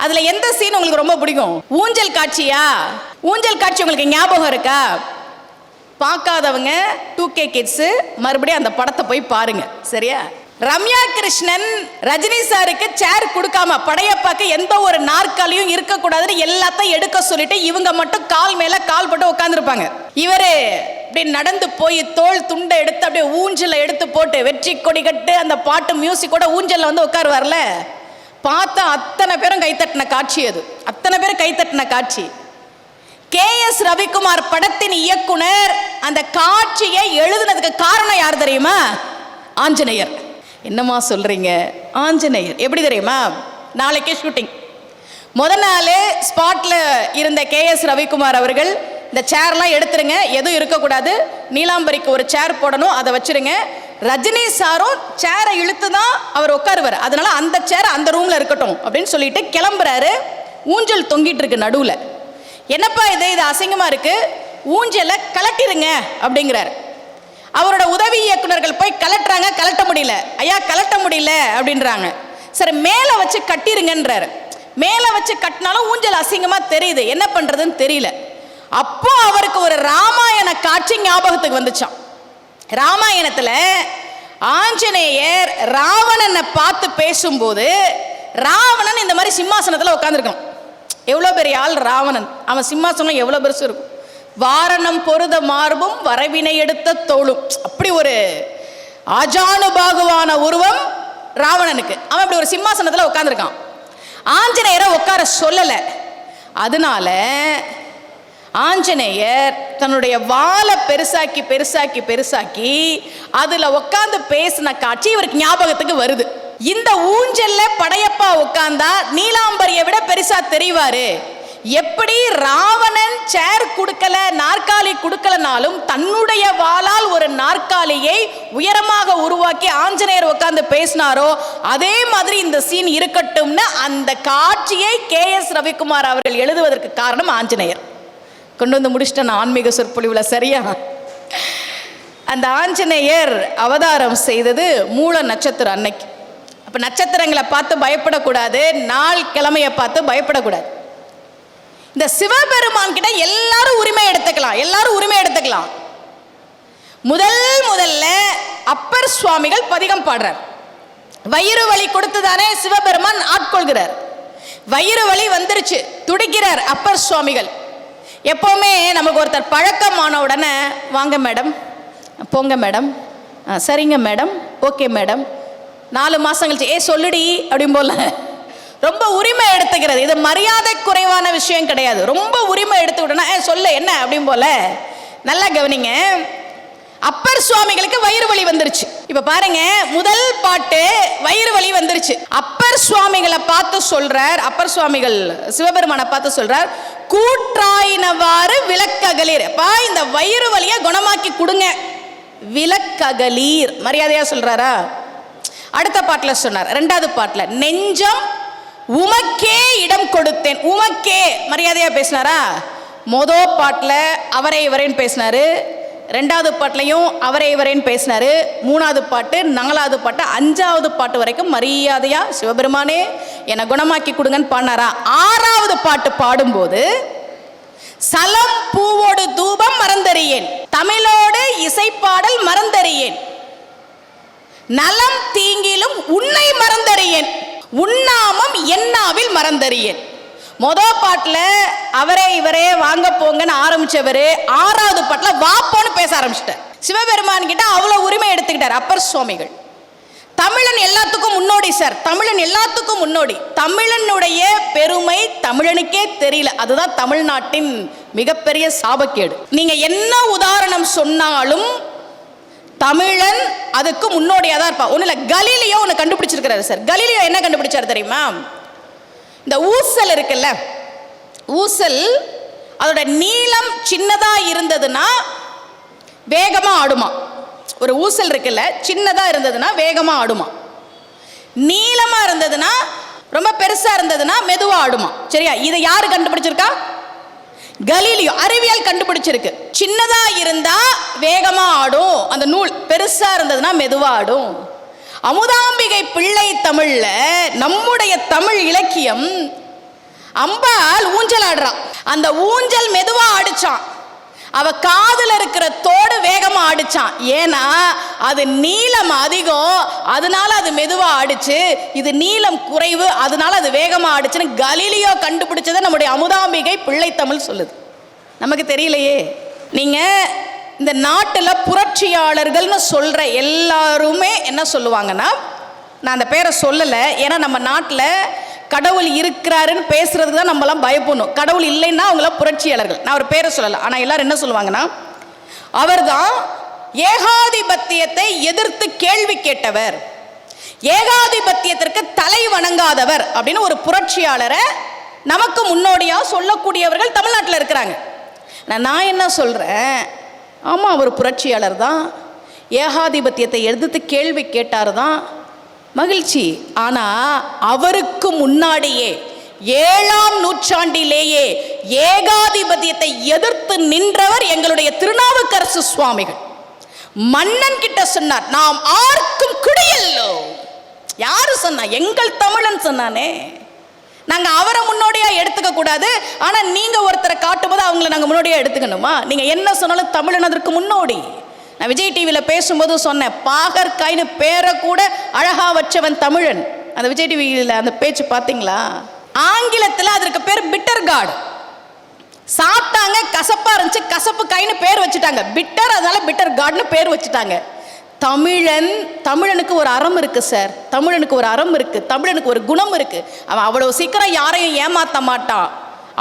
அதில் எந்த சீன் உங்களுக்கு ரொம்ப பிடிக்கும்? ஊஞ்சல் காட்சியா? ஊஞ்சல் காட்சி உங்களுக்கு ஞாபகம் இருக்கா? பார்க்காதவங்க 2K கிட்ஸு மறுபடியும் அந்த படத்தை போய் பாருங்க, சரியா? ரம்யா கிருஷ்ணன் ரஜினி சாருக்கு சேர் கொடுக்காம படையப்பாக்கு எந்த ஒரு நாற்காலியும் இருக்கக்கூடாதுன்னு எல்லாத்தையும் எடுக்க சொல்லிட்டு இவங்க மட்டும் கால் மேல கால் போட்டு உட்காந்துருப்பாங்க. இவரு அப்படியே நடந்து போய் தோல் துண்டை எடுத்து அப்படியே ஊஞ்சலை எடுத்து போட்டு வெற்றி கொடி கட்டு அந்த பாட்டு மியூசிக்கோட ஊஞ்சல்ல வந்து உட்காருவார்ல. பார்த்தா அத்தனை பேரும் கைத்தட்டின காட்சி. அது அத்தனை பேரும் கைத்தட்டின காட்சி. KS ரவிக்குமார் படத்தின் இயக்குனர் அந்த காட்சியை எழுதுனதுக்கு காரணம் யார் தெரியுமா? ஆஞ்சநேயர். என்னம்மா சொல்றீங்க? ஆஞ்சநேயர். எப்படி தெரியுமா? நாளைக்கே ஷூட்டிங். முதல் நாள் ஸ்பாட்ல இருந்த KS ரவிக்குமார் அவர்கள் இந்த சேர்லாம் எடுத்துருங்க, எதுவும் இருக்கக்கூடாது, நீலாம்பரிக்கு ஒரு சேர் போடணும், அதை வச்சிருங்க. ரஜினி சாரும் சேரை இழுத்து தான் அவர் உட்காருவார், அதனால அந்த சேர் அந்த ரூம்ல இருக்கட்டும் அப்படின்னு சொல்லிட்டு கிளம்புறாரு. ஊஞ்சல் தொங்கிட்டு இருக்கு நடுவில். என்னப்பா இது அசிங்கமா இருக்கு, ஊஞ்சலை கலட்டிருங்க அப்படிங்கிறார். அவரோட உதவி இயக்குனர்கள் போய் கலட்டுறாங்க, கலட்ட முடியல. ஐயா கலட்ட முடியல அப்படின்றாங்க. சரி மேலே வச்சு கட்டிருங்கன்றாரு. மேலே வச்சு கட்டினாலும் ஊஞ்சல் அசிங்கமா தெரியுது, என்ன பண்றதுன்னு தெரியல. அப்போ அவருக்கு ஒரு ராமாயண காட்சி ஞாபகத்துக்கு வந்துச்சான். ராமாயணத்துல ஆஞ்சநேயர் ராவணனை பார்த்து பேசும்போது ராவணன் இந்த மாதிரி சிம்மாசனத்தில் உட்காந்துருக்கான். எவ்வளோ பெரிய ஆள் ராவணன், அவன் சிம்மாசனம் எவ்வளோ பெருசு இருக்கும். வாரணம் பொருத மார்பும் வரவினை எடுத்த தோளும், அப்படி ஒரு ஆஜானுபாகுவான உருவம் ராவணனுக்கு. அவன் இப்படி ஒரு சிம்மாசனத்தில் உட்காந்துருக்கான். ஆஞ்சநேயரை உட்கார சொல்லலை. அதனால ஆஞ்சநேயர் தன்னுடைய வாளை பெருசாக்கி பெருசாக்கி பெருசாக்கி அதில் உட்காந்து பேசின காட்சி இவருக்கு ஞாபகத்துக்கு வருது. இந்த ஊஞ்சல்ல படையப்பா உட்கார்ந்தா நீலாம்பரியை விட பெருசா தெரிவாரு. எப்படி ராவணன் சேர் கொடுக்கல, நாற்காலி கொடுக்கலனாலும் தன்னுடைய வாளால் ஒரு நாற்காலியை உயரமாக உருவாக்கி ஆஞ்சநேயர் உட்கார்ந்து பேசினாரோ அதே மாதிரி இந்த சீன் இருக்கட்டும்னு அந்த காட்சியை KS ரவிக்குமார் அவர்கள் எழுதுவதற்கு காரணம் ஆஞ்சநேயர். கொண்டு வந்து முடிச்சிட்டேன் ஆன்மீக சொற்பொழிவுல, சரியா? அந்த ஆஞ்சநேயர் அவதாரம் செய்தது மூல நட்சத்திரம் அன்னைக்கு. அப்ப நட்சத்திரங்களை பார்த்து பயப்படக்கூடாது, நாள் கிழமையை பார்த்து பயப்படக்கூடாது. இந்த சிவபெருமான் கிட்ட எல்லாரும் உரிமை எடுத்துக்கலாம், எல்லாரும் உரிமை எடுத்துக்கலாம். முதல்ல அப்பர் சுவாமிகள் பதிகம் பாடுறார். வயிறு வலி கொடுத்துதானே சிவபெருமான் ஆட்கொள்கிறார். வயிறு வலி வந்துருச்சு, துடிக்கிறார் அப்பர் சுவாமிகள். எப்போவுமே நமக்கு ஒருத்தர் பழக்கமான உடனே வாங்க மேடம், போங்க மேடம், சரிங்க மேடம், ஓகே மேடம், 4 மாதம் கழிச்சு சொல்லுடி அப்படின் போல ரொம்ப உரிமை எடுத்துக்கிறது. இது மரியாதை குறைவான விஷயம் கிடையாது. ரொம்ப உரிமை எடுத்துக்கிட்டோன்னா சொல்ல என்ன அப்படின் போல. நல்லா கவனிங்க, அப்பர் சுவாமிகளுக்கு வயிறு வலி வந்துருச்சு. இப்ப பாருங்க, முதல் பாட்டு வயிறு வலி வந்துருச்சு. அப்பர் சுவாமிகளை பார்த்து சொல்றார், அப்பர் சுவாமிகள் சிவபெருமானை பார்த்து சொல்றார், கூற்றாய் வைனவாறு விலக்ககலீர். இந்த வயிறு வலியை குணமாக்கி கொடுங்க, விலக்ககலீர். மரியாதையா சொல்றாரா? அடுத்த பாட்டில் சொன்னார். ரெண்டாவது பாட்டில் நெஞ்சம் உமக்கே இடம் கொடுத்தேன். உமக்கே மரியாதையா பேசினாரா? மொதல் பாட்டில் அவரை இவரேன்னு பேசினாரு, ரெண்டாவது பாட்டிலையும் அவரை இவரேன்னு பேசினாரு, மூணாவது பாட்டு, நாலாவது பாட்டு, அஞ்சாவது பாட்டு வரைக்கும் மரியாதையா சிவபெருமானே என்னை குணமாக்கி கொடுங்கன்னு பாடினாரா? ஆறாவது பாட்டு பாடும்போது சலம் பூவோடு தூபம் மறந்தறியேன், தமிழோடு இசைப்பாடல் மறந்தறியேன், நலம் தீங்கிலும் உன்னை மறந்தறியேன், உண்ணாமம் என்னாவில் மறந்தறியேன். மொதல் பாட்டில் அவரே இவரே வாங்க போங்கன்னு ஆரம்பிச்சவர் ஆறாவது பாட்டில் வாப்போன்னு பேச ஆரம்பிச்சிட்டார். சிவபெருமான் கிட்ட அவ்வளோ உரிமை எடுத்துக்கிட்டார் அப்பர் சுவாமிகள். தமிழன் எல்லாத்துக்கும் முன்னோடி சார், தமிழன் எல்லாத்துக்கும் முன்னோடி. தமிழனுடைய பெருமை தமிழனுக்கே தெரியல, அதுதான் தமிழ்நாட்டின் மிகப்பெரிய சாபக்கேடு. நீங்க என்ன உதாரணம் சொன்னாலும் தமிழன் அதுக்கு முன்னோடியாக தான் இருப்பா. ஒன்றும் இல்லை, கலீலியோ ஒன்று கண்டுபிடிச்சிருக்கிறாரு சார். கலீலியோ என்ன கண்டுபிடிச்சாரு தெரியுமா? இந்த ஊசல் இருக்குல்ல, ஊசல் அதோட நீளம் சின்னதாக இருந்ததுன்னா வேகமாக ஆடுமா. ஒரு ஊசல் இருக்குல்ல, சின்னதாக இருந்ததுன்னா வேகமாக ஆடுமா, நீளமாக இருந்ததுன்னா ரொம்ப பெருசாக இருந்ததுன்னா மெதுவாக ஆடுமா. சரியா? இதை யார் கண்டுபிடிச்சிருக்கா? கலீலியோ. அறிவியல் கண்டுபிடிச்சிருக்கு. சின்னதா இருந்தா வேகமா ஆடும் அந்த நூல், பெருசா இருந்ததுன்னா மெதுவா ஆடும். அமுதாம்பிகை பிள்ளை தமிழ்ல, நம்முடைய தமிழ் இலக்கியம், அம்பாள் ஊஞ்சல் ஆடுறான். அந்த ஊஞ்சல் மெதுவா ஆடிச்சான், அவ காதுல இருக்கிற தோடு வேகமா ஆடிச்சான். ஏன்னா அது நீளம் அதிகம், அதனால அது மெதுவா ஆடிச்சு. இது நீளம் குறைவு, அதனால அது வேகமா ஆடிச்சுன்னு கலீலியோ கண்டுபிடிச்சதை நம்முடைய அமுதாம்பிகை பிள்ளை தமிழ் சொல்லுது. நமக்கு தெரியலையே. நீங்க இந்த நாட்டில் புரட்சியாளர்கள்னு சொல்ற எல்லாருமே என்ன சொல்லுவாங்கன்னா, நான் அந்த பேரை சொல்லலை, ஏன்னா நம்ம நாட்டில் கடவுள் இருக்கிறாருன்னு பேசுறதுக்கு தான் நம்மளாம் பயப்படணும். கடவுள் இல்லைன்னா அவங்கள புரட்சியாளர்கள். நான் ஒரு பேரை சொல்லலை, ஆனால் எல்லாரும் என்ன சொல்லுவாங்கன்னா, அவர்தான் ஏகாதிபத்தியத்தை எதிர்த்து கேள்வி கேட்டவர், ஏகாதிபத்தியத்திற்கு தலை வணங்காதவர் அப்படின்னு ஒரு புரட்சியாளரை நமக்கு முன்னோடியாக சொல்லக்கூடியவர்கள் தமிழ்நாட்டில் இருக்கிறாங்க. நான் என்ன சொல்கிறேன், ஆமாம் அவர் புரட்சியாளர் தான், ஏகாதிபத்தியத்தை எதிர்த்து கேள்வி கேட்டார் தான், மகிழ்ச்சி. ஆனால் அவருக்கு முன்னாடியே 7ஆம் நூற்றாண்டிலேயே ஏகாதிபத்தியத்தை எதிர்த்து நின்றவர் எங்களுடைய திருநாவுக்கரசு சுவாமிகள். மன்னன் கிட்ட சொன்னார், நாம் ஆர்க்கும் குடியல்லோ. யாரு சொன்னா? எங்கள் தமிழன் சொன்னானே. நாங்க அவரை முன்னோடியா எடுத்துக்க கூடாது, ஆனா நீங்க ஒருத்தரை காட்டும் போது அவங்களை நாங்க முன்னோடியா எடுத்துக்கணுமா? நீங்க என்ன சொன்னாலும் தமிழன் அதற்கு முன்னோடி. நான் விஜய் டிவியில் பேசும்போது சொன்னேன், பாகற்காய்னு பேரை கூட அழகா வச்சவன் தமிழன். அந்த விஜய் டிவியில் அந்த பேச்சு பார்த்தீங்களா? ஆங்கிலத்தில் அதற்கு பேர் பிட்டர் கார்டு. சாப்பிட்டாங்க, கசப்பா இருந்துச்சு, கசப்பு காய்னு பேர் வச்சுட்டாங்க, பிட்டர், அதனால பிட்டர் கார்டுன்னு பேர் வச்சுட்டாங்க. தமிழனுக்கு ஒரு அறம் இருக்கு சார், தமிழனுக்கு ஒரு அறம் இருக்கு, தமிழனுக்கு ஒரு குணம் இருக்கு. அவன் அவ்வளவு சீக்கிரம் யாரையும் ஏமாற்ற மாட்டான்,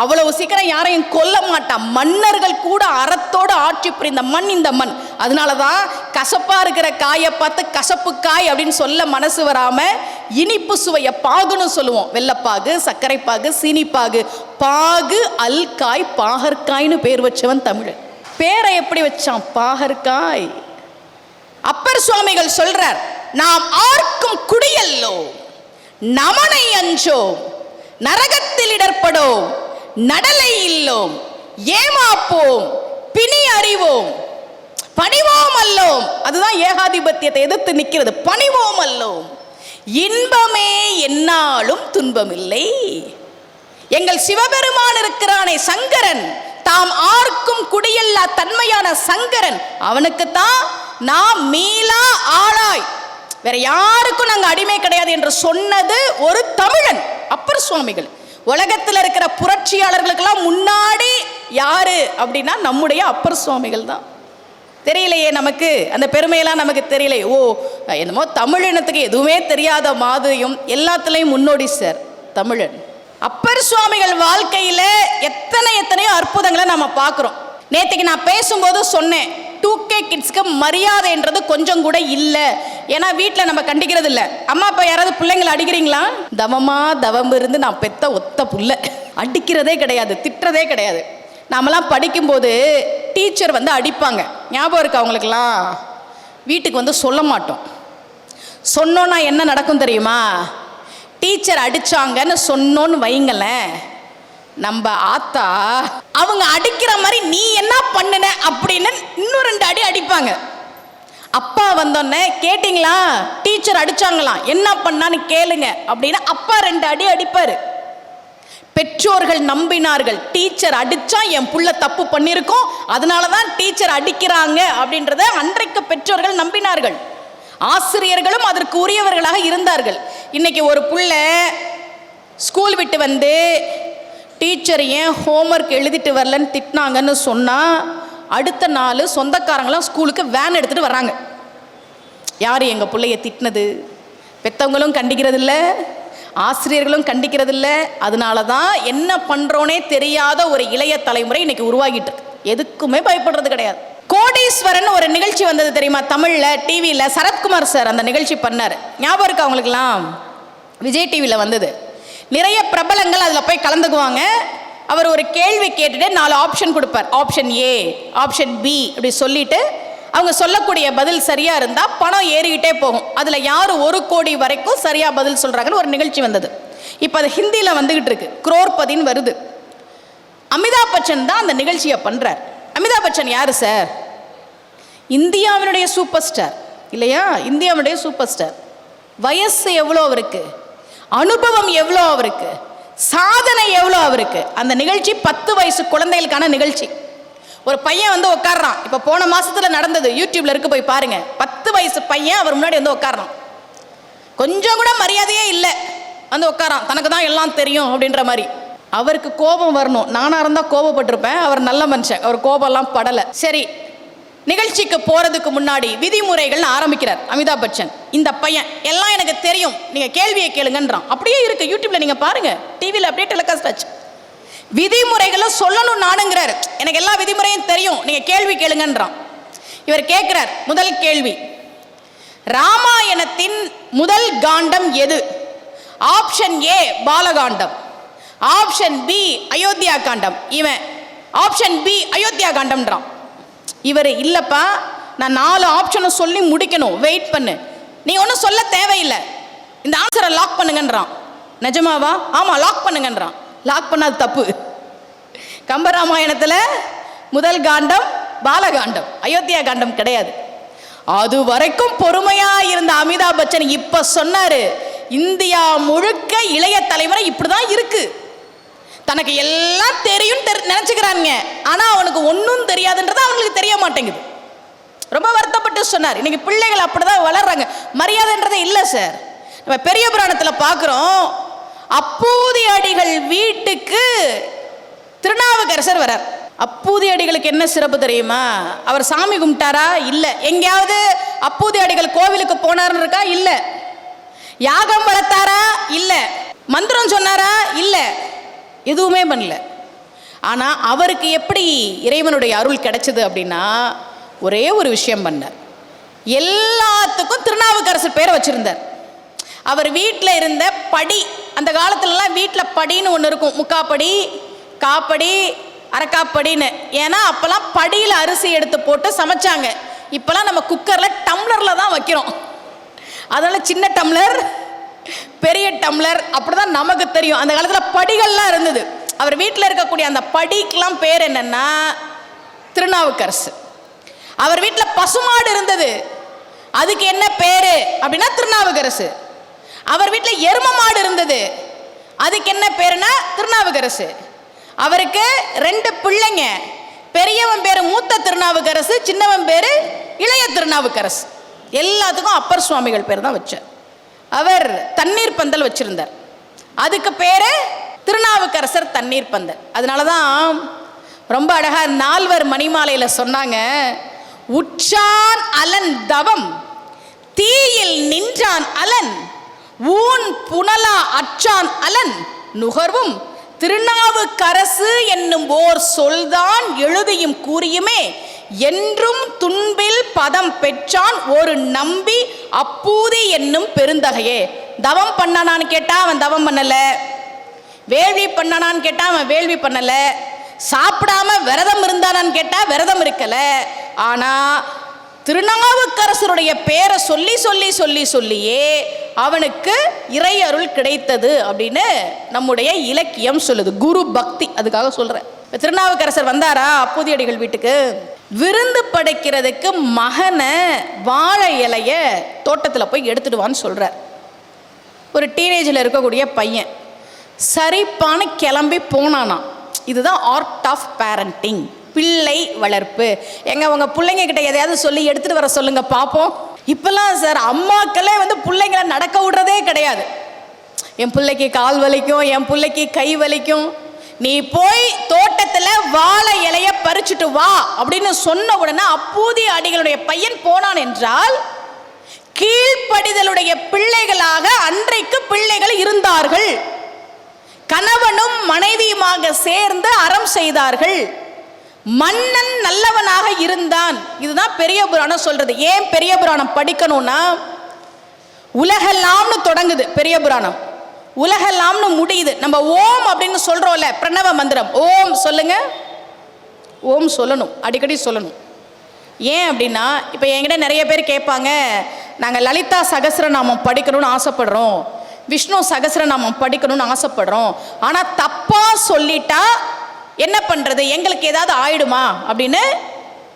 அவ்வளவு சீக்கிரம் யாரையும் கொல்ல மாட்டான். மன்னர்கள் கூட அறத்தோடு ஆட்சி புரிந்த மண் இந்த மண். அதனாலதான் கசப்பா இருக்கிற காயை பார்த்து கசப்பு காய் அப்படின்னு சொல்ல மனசு வராம இனிப்பு சுவைய பாகுன்னு சொல்லுவோம். வெள்ளப்பாகு, சர்க்கரைப்பாகு, சீனிப்பாகு, பாகு அல்காய், பாகற்காய்னு பேர் வச்சவன் தமிழன். பேரை எப்படி வச்சான்? பாகற்காய். அப்பர் சுவாமிகள் சொல்றார், நாம் ஆர்க்கும் குடியல்லோ, நமனை அஞ்சோம், நரகத்தில் இடர்படோம், நடலை இல்லோம், ஏமாப்போம், பிணி அறிவோம், பணிவோம் அல்லோம். அதுதான் ஏகாதிபத்தியத்தை எதிர்த்து நிற்கிறது. பணிவோம் அல்லோம், இன்பமே என்னாலும் துன்பமில்லை. எங்கள் சிவபெருமான் இருக்கிறானே சங்கரன், தாம் ஆர்க்கும் குடியல்லா தன்மையான சங்கரன், அவனுக்குத்தான் நாம் மீளா ஆளாய், வேற யாருக்கும் நாங்கள் அடிமை கிடையாது என்று சொன்னது ஒரு தமிழன், அப்பர் சுவாமிகள். உலகத்தில் இருக்கிற புரட்சியாளர்களுக்கெல்லாம் முன்னாடி யாரு அப்படின்னா நம்முடைய அப்பர் சுவாமிகள் தான். தெரியலையே நமக்கு, அந்த பெருமையெல்லாம் நமக்கு தெரியலையே. ஓ, என்னமோ தமிழினத்துக்கு எதுவுமே தெரியாத மாதிரியும் எல்லாத்துலேயும் முன்னோடி சார் தமிழன். அப்பர் சுவாமிகள் வாழ்க்கையில் எத்தனையோ அற்புதங்களை நம்ம பார்க்குறோம். நேற்றுக்கு நான் பேசும்போது சொன்னேன், 2K கிட்ஸ்க்கு மரியாதைன்றது கொஞ்சம் கூட இல்லை. ஏன்னா வீட்டில் நம்ம கண்டிக்கிறது இல்லை. அம்மா அப்பா யாராவது பிள்ளைங்களை அடிக்கிறீங்களா? தவம் இருந்து நான் பெத்த ஒத்த புள்ள, அடிக்கிறதே கிடையாது, திட்டுறதே கிடையாது. நாமெல்லாம் படிக்கும்போது டீச்சர் வந்து அடிப்பாங்க, ஞாபகம் இருக்கு அவங்களுக்கெல்லாம்? வீட்டுக்கு வந்து சொல்ல மாட்டோம். சொன்னோன்னா என்ன நடக்கும் தெரியுமா? டீச்சர் அடித்தாங்கன்னு சொன்னோன்னு வைங்களேன், நம்ம ஆத்தா அவங்க அடிக்கிற மாதிரி நீ என்ன பண்ணுன அப்படின்னு இன்னும் 2 அடி அடிப்பாங்க. அப்பா வந்தோடனே கேட்டிங்களா டீச்சர் அடிச்சாங்களாம், என்ன பண்ணான்னு கேளுங்க அப்படின்னு அப்பா 2 அடி அடிப்பாரு. பெற்றோர்கள் நம்பினார்கள், டீச்சர் அடிச்சா என் புள்ள தப்பு பண்ணியிருக்கோம், அதனாலதான் டீச்சர் அடிக்கிறாங்க அப்படின்றத அன்றைக்கு பெற்றோர்கள் நம்பினார்கள். ஆசிரியர்களும் அதற்கு உரியவர்களாக இருந்தார்கள். இன்னைக்கு ஒரு புள்ள ஸ்கூல் விட்டு வந்து டீச்சர் ஏன் ஹோம்ஒர்க் எழுதிட்டு வரலன்னு திட்டினாங்கன்னு சொன்னால் அடுத்த நாள் சொந்தக்காரங்களாம் ஸ்கூலுக்கு வேன் எடுத்துகிட்டு வர்றாங்க. யார் எங்கள் பிள்ளைய திட்டினது? பெற்றவங்களும் கண்டிக்கிறது இல்லை, ஆசிரியர்களும் கண்டிக்கிறது இல்லை. அதனால தான் என்ன பண்ணுறோன்னே தெரியாத ஒரு இளைய தலைமுறை இன்னைக்கு உருவாகிட்டு இருக்கு. எதுக்குமே பயப்படுறது கிடையாது. கோடீஸ்வரன் ஒரு நிகழ்ச்சி வந்தது தெரியுமா? தமிழில் டிவியில் சரத்குமார் சார் அந்த நிகழ்ச்சி பண்ணார். ஞாபகம் இருக்கு அவங்களுக்குலாம்? விஜய் டிவியில் வந்தது. நிறைய பிரபலங்கள் அதில் போய் கலந்துக்குவாங்க. அவர் ஒரு கேள்வி கேட்டுட்டு 4 ஆப்ஷன் கொடுப்பார். ஆப்ஷன் ஏ, ஆப்ஷன் பி அப்படி சொல்லிட்டு அவங்க சொல்லக்கூடிய பதில் சரியாக இருந்தால் பணம் ஏறிக்கிட்டே போகும். அதில் யார் 1 கோடி வரைக்கும் சரியாக பதில் சொல்கிறாங்கன்னு ஒரு நிகழ்ச்சி வந்தது. இப்போ அது ஹிந்தியில் வந்துக்கிட்டு இருக்கு, குரோர்பதின்னு வருது. அமிதாப் பச்சன் தான் அந்த நிகழ்ச்சியை பண்ணுறார். அமிதாப் பச்சன் யார் சார்? இந்தியாவினுடைய சூப்பர் ஸ்டார் இல்லையா? இந்தியாவுடைய சூப்பர் ஸ்டார். வயசு எவ்வளோ அவருக்கு, அனுபவம் எவ்வளோ அவருக்கு, சாதனை எவ்வளோ அவருக்கு. அந்த நிகழ்ச்சி 10 வயசு குழந்தைகளுக்கான நிகழ்ச்சி. ஒரு பையன் வந்து உட்கார்றான். இப்போ போன மாசத்துல நடந்தது, யூடியூப்ல இருக்கு, போய் பாருங்க. 10 வயசு பையன் அவர் முன்னாடி வந்து உட்கார்றான். கொஞ்சம் கூட மரியாதையே இல்லை, வந்து உட்காரான். தனக்கு தான் எல்லாம் தெரியும் அப்படின்ற மாதிரி. அவருக்கு கோபம் வரணும். நானாக இருந்தால் கோபப்பட்டிருப்பேன். அவர் நல்ல மனுஷன், அவர் கோபம்லாம் படலை. சரி, நிகழ்ச்சிக்கு போகிறதுக்கு முன்னாடி விதிமுறைகள்னு ஆரம்பிக்கிறார் அமிதாப் பச்சன். இந்த பையன் எல்லாம் எனக்கு தெரியும், நீங்கள் கேள்வியை கேளுங்கன்றான். அப்படியே இருக்குது, யூடியூப்பில் நீங்கள் பாருங்கள், டிவியில் அப்படியே டெலிகாஸ்ட் ஆச்சு. விதிமுறைகளும் சொல்லணும் நானுங்கிறார். எனக்கு எல்லா விதிமுறையும் தெரியும், நீங்கள் கேள்வி கேளுங்கன்றான். இவர் கேட்குறார், முதல் கேள்வி, ராமாயணத்தின் முதல் காண்டம் எது? Option A Balakandam, option B Ayodhya Kandam. இவன் ஆப்ஷன் பி அயோத்தியா காண்டம்ன்றான். இவர் இல்லைப்பா, நான் 4 ஆப்ஷனும் சொல்லி முடிக்கணும், வெயிட் பண்ணு, நீ ஒன்றும் சொல்ல தேவையில்லை, இந்த ஆன்சரை லாக் பண்ணுங்கன்றான். நிஜமாவா? ஆமாம், லாக் பண்ணுங்கன்றான். லாக் பண்ணாது தப்பு. கம்பராமாயணத்தில் முதல் காண்டம் பாலகாண்டம், அயோத்தியா காண்டம் கிடையாது. அது வரைக்கும் பொறுமையாக இருந்த அமிதாப் பச்சன் இப்போ சொன்னார், இந்தியா முழுக்க இளைய தலைமுறை இப்படிதான் இருக்கு. தனக்கு எல்லாம் தெரியும் நினைச்சுக்கிறாங்க, ஆனால் அவனுக்கு ஒன்றும் தெரியாதுன்றது அவங்களுக்கு தெரிய மாட்டேங்குது. ரொம்ப வருத்தப்பட்டு சொன்னார். இன்னைக்கு பிள்ளைகள் அப்படிதான் வளர்றாங்க, மரியாதைன்றதே இல்லை சார். நம்ம பெரிய புராணத்தில் பார்க்குறோம், அப்பூதி அடிகள் வீட்டுக்கு திருநாவுக்கரசர் வரார். அப்பூதி அடிகளுக்கு என்ன சிறப்பு தெரியுமா? அவர் சாமி கும்பிட்டாரா? இல்லை. எங்கேயாவது அப்பூதி அடிகள் கோவிலுக்கு போனார்னு இருக்கா? இல்லை. யாகம் வளர்த்தாரா? இல்லை. மந்திரம் சொன்னாரா? இல்லை. எதுவுமே பண்ணல. ஆனால் அவருக்கு எப்படி இறைவனுடைய அருள் கிடைச்சது அப்படின்னா, ஒரே ஒரு விஷயம் பண்ணார். எல்லாத்துக்கும் திருநாவுக்கரசர் பேரை வச்சிருந்தார். அவர் வீட்டில் இருந்த படி, அந்த காலத்துலலாம் வீட்டில் படின்னு ஒன்று இருக்கும், முக்காப்படி, காப்படி, அரைக்காப்படின்னு. ஏன்னா அப்போல்லாம் படியில் அரிசி எடுத்து போட்டு சமைச்சாங்க. இப்போலாம் நம்ம குக்கரில் டம்ளரில் தான் வைக்கிறோம். அதனால் சின்ன டம்ளர், பெரிய டம்ளர், அப்படிதான் நமக்கு தெரியும். அந்த காலத்தில் படிகள்லாம் இருந்தது. அவர் வீட்டில் இருக்கக்கூடிய அந்த படிக்கெல்லாம் பேர் என்னன்னா திருநாவுக்கரசு. அவர் வீட்டில் பசுமாடு இருந்தது, அதுக்கு என்ன பேரு அப்படின்னா திருநாவுக்கரசு. அவர் வீட்டில் எரும மாடு இருந்தது, அதுக்கு என்ன பேருனா திருநாவுக்கரசு. அவருக்கு 2 பிள்ளைங்க, பெரியவன் பேரு மூத்த திருநாவுக்கரசு, சின்னவன் பேரு இளைய திருநாவுக்கரசு. எல்லாத்துக்கும் அப்பர் சுவாமிகள் பேர் தான் வச்சார். அவர் தண்ணீர் பந்தல் வச்சிருந்தார், அதுக்கு பேரு திருநாவுக்கரசர் தண்ணீர் பந்தல். அதனால தான் ரொம்ப அழகா 4வர் மணிமாலையில் சொன்னாங்க, உற்றான் அலன் தவம் தீயில் நின்றான் அலன் ஊன் புனலா அற்றான் அலன் நுகர்வும் திருநாவுக்கரசு என்னும் ஓர் சொல்தான் எழுதியும் கூறியுமே என்றும் துன்பில் பதம் பெற்றான் ஒரு நம்பி அப்பூதி என்னும் பெருந்தகையே. தவம் பண்ணானான்னு கேட்டா அவன் தவம் பண்ணல, வேள்வி பண்ணானான்னு கேட்டா அவன் வேள்வி பண்ணல, சாப்பிடாம விரதம் இருந்தானான்னு கேட்டால் விரதம் இருக்கலை. ஆனால் திருநாவுக்கரசருடைய பேரை சொல்லி சொல்லி சொல்லி சொல்லியே அவனுக்கு இறை அருள் கிடைத்தது அப்படின்னு நம்முடைய இலக்கியம் சொல்லுது. குரு பக்தி, அதுக்காக சொல்கிறேன். திருநாவுக்கரசர் வந்தாரா அப்பூதியடிகள் வீட்டுக்கு, விருந்து படைக்கிறதுக்கு மகனை வாழை இலைய தோட்டத்தில் போய் எடுத்துடுவான்னு சொல்கிறார். ஒரு டீனேஜில் இருக்கக்கூடிய பையன் சரிப்பான கிளம்பி போனானா. இதுதான் ஆர்ட் ஆஃப் பேரண்டிங், பிள்ளை வளர்ப்பு. எங்க உங்கள் பிள்ளைங்க கிட்ட எதையாவது சொல்லி எடுத்துகிட்டு வர சொல்லுங்க பார்ப்போம். இப்போல்லாம் சார் அம்மாக்களே பிள்ளைங்களை நடக்க விடுறதே கிடையாது. என் பிள்ளைக்கு கால் வலிக்கும், என் பிள்ளைக்கு கை வலிக்கும், நீ போய் தோட்டத்தில் வாழை இலைய பறிச்சுட்டு வா அப்படின்னு சொன்ன உடனே அப்பூதிய அடிகளுடைய பையன் போனான் என்றால் கீழ்ப்படிதலுடைய பிள்ளைகளாக அன்றைக்கு பிள்ளைகள் இருந்தார்கள். கணவனும் மனைவியுமாக சேர்ந்து அறம் செய்தார்கள். மன்னன் நல்லவனாக இருந்தான். இதுதான் பெரிய புராணம் சொல்றது. ஏன் பெரிய புராணம் படிக்கணும்னா, உலகெல்லாம்னு தொடங்குது பெரிய புராணம், உலகெல்லாம்னு முடியுது. நம்ம ஓம் அப்படின்னு சொல்றோம்ல, பிரணவ மந்திரம், ஓம் சொல்லுங்க, ஓம் சொல்லணும், அடிக்கடி சொல்லணும். ஏன் அப்படின்னா, இப்போ என்கிட்ட நிறைய பேர் கேட்பாங்க, நாங்கள் லலிதா சகஸ்ரநாமம் படிக்கணும்னு ஆசைப்படுறோம், விஷ்ணு சகஸ்ரநாமம் படிக்கணும்னு ஆசைப்படுறோம், ஆனால் தப்பாக சொல்லிட்டா என்ன பண்ணுறது, எங்களுக்கு ஏதாவது ஆயிடுமா அப்படின்னு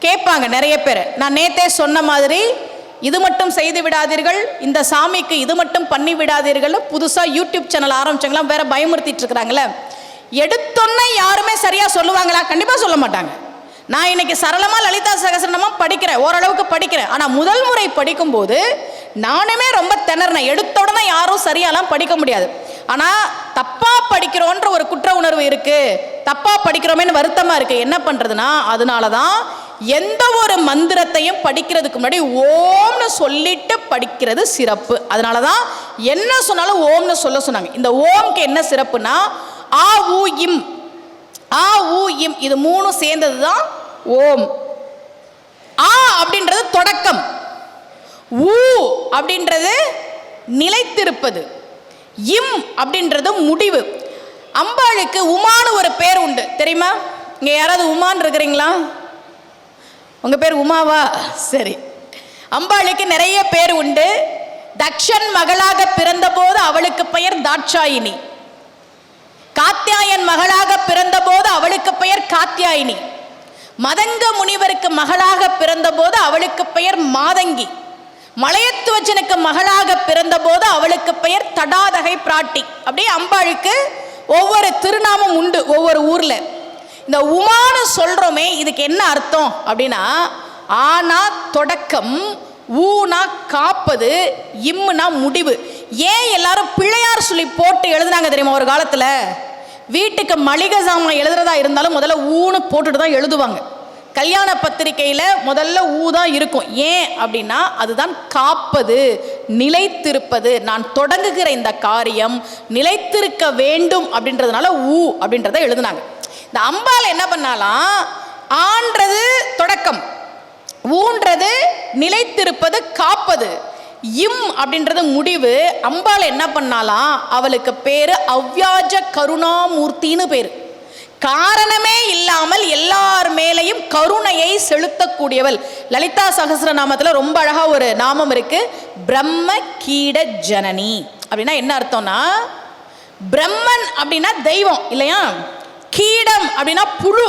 கேட்பாங்க நிறைய பேர். நான் நேத்தே சொன்ன மாதிரி, இது மட்டும் செய்து விடாதீர்கள், இந்த சாமிக்கு இது மட்டும் பண்ணி விடாதீர்கள், புதுசாக யூடியூப் சேனல் ஆரம்பிச்சவங்களாம் வேற பயமுறுத்திட்டு இருக்கிறாங்களே. எடுத்தோன்னே யாருமே சரியாக சொல்லுவாங்களா? கண்டிப்பாக சொல்ல மாட்டாங்க. நான் இன்னைக்கு சரளமாக லலிதா சகஸ்ரநாமம் படிக்கிறேன், ஓரளவுக்கு படிக்கிறேன். ஆனால் முதல் முறை படிக்கும்போது நானுமே ரொம்ப திணறினேன். எடுத்த உடனே யாரும் சரியாலாம் படிக்க முடியாது. ஆனால் தப்பாக படிக்கிறோன்ற ஒரு குற்ற உணர்வு இருக்குது, தப்பாக படிக்கிறோமேன்னு வருத்தமாக இருக்குது. என்ன பண்ணுறதுன்னா, அதனால தான் எந்த ஒரு மந்திரத்தையும் படிக்கிறதுக்கு முன்னாடி ஓம்னு சொல்லிட்டு படிக்கிறது சிறப்பு. அதனால தான் என்ன சொன்னாலும் ஓம்னு சொல்ல சொன்னாங்க. இந்த ஓம்க்கு என்ன சிறப்புனா, ஆ ஊ இம், ஆ ஊ இம், இது மூணும் சேர்ந்தது தான் ஓம். ஆ அப்படின்றது தொடக்கம், ஊ அப்படின்றது நிலைத்திருப்பது, இம் அப்படின்றது முடிவு. அம்பாளுக்கு உமான்னு ஒரு பேர் உண்டு, தெரியுமா? இங்கே யாராவது உமான்னு இருக்கிறீங்களா? உங்கள் பேர் உமாவா? சரி. அம்பாளுக்கு நிறைய பேர் உண்டு. தக்ஷன் மகளாக பிறந்த போது அவளுக்கு பெயர் தாட்சாயினி, காத்தியாயன் மகளாக பிறந்த போது அவளுக்கு பெயர் காத்தியாயினி, மதங்க முனிவருக்கு மகளாக பிறந்த போது அவளுக்கு பெயர் மாதங்கி, மலையத்துவச்சனுக்கு மகளாக பிறந்த போது அவளுக்கு பெயர் தடாதகை பிராட்டி. அப்படியே அம்பாளுக்கு ஒவ்வொரு திருநாமம் உண்டு ஒவ்வொரு ஊர்ல. இந்த உமான்னு சொல்றோமே, இதுக்கு என்ன அர்த்தம் அப்படின்னா, ஆனா தொடக்கம், ஊனா காப்பது, இம்முனா முடிவு. ஏன் எல்லாரும் பிள்ளையார் சொல்லி போட்டு எழுதுனாங்க தெரியுமா? ஒரு காலத்துல வீட்டுக்கு மளிகை சாமான் எழுதுறதா இருந்தாலும் முதல்ல ஊன்னு போட்டுட்டு தான் எழுதுவாங்க. கல்யாண பத்திரிகையில் முதல்ல ஊ தான் இருக்கும். ஏன் அப்படின்னா, அதுதான் காப்பது, நிலைத்திருப்பது. நான் தொடங்குகிற இந்த காரியம் நிலைத்திருக்க வேண்டும் அப்படின்றதுனால ஊ அப்படின்றத எழுதுனாங்க. இந்த அம்பாள் என்ன பண்ணாலாம், ஆன்றது தொடக்கம், ஊன்றது நிலைத்திருப்பது, காப்பது, இம் அப்படின்றது முடிவு. அம்பாள் என்ன பண்ணாலாம், அவளுக்கு பேரு அவ்வியாஜ கருணாமூர்த்தின்னு பேரு. காரணமே இல்லாமல் எல்லார் மேலையும் கருணையை செலுத்தக்கூடியவள். லலிதா சகஸ்ரநாமத்தில் ரொம்ப அழகா ஒரு நாமம் இருக்கு, பிரம்ம கீட ஜனனி. அப்படின்னா என்ன அர்த்தம்னா, பிரம்மன் அப்படின்னா தெய்வம் இல்லையா, கீடம் அப்படின்னா புழு.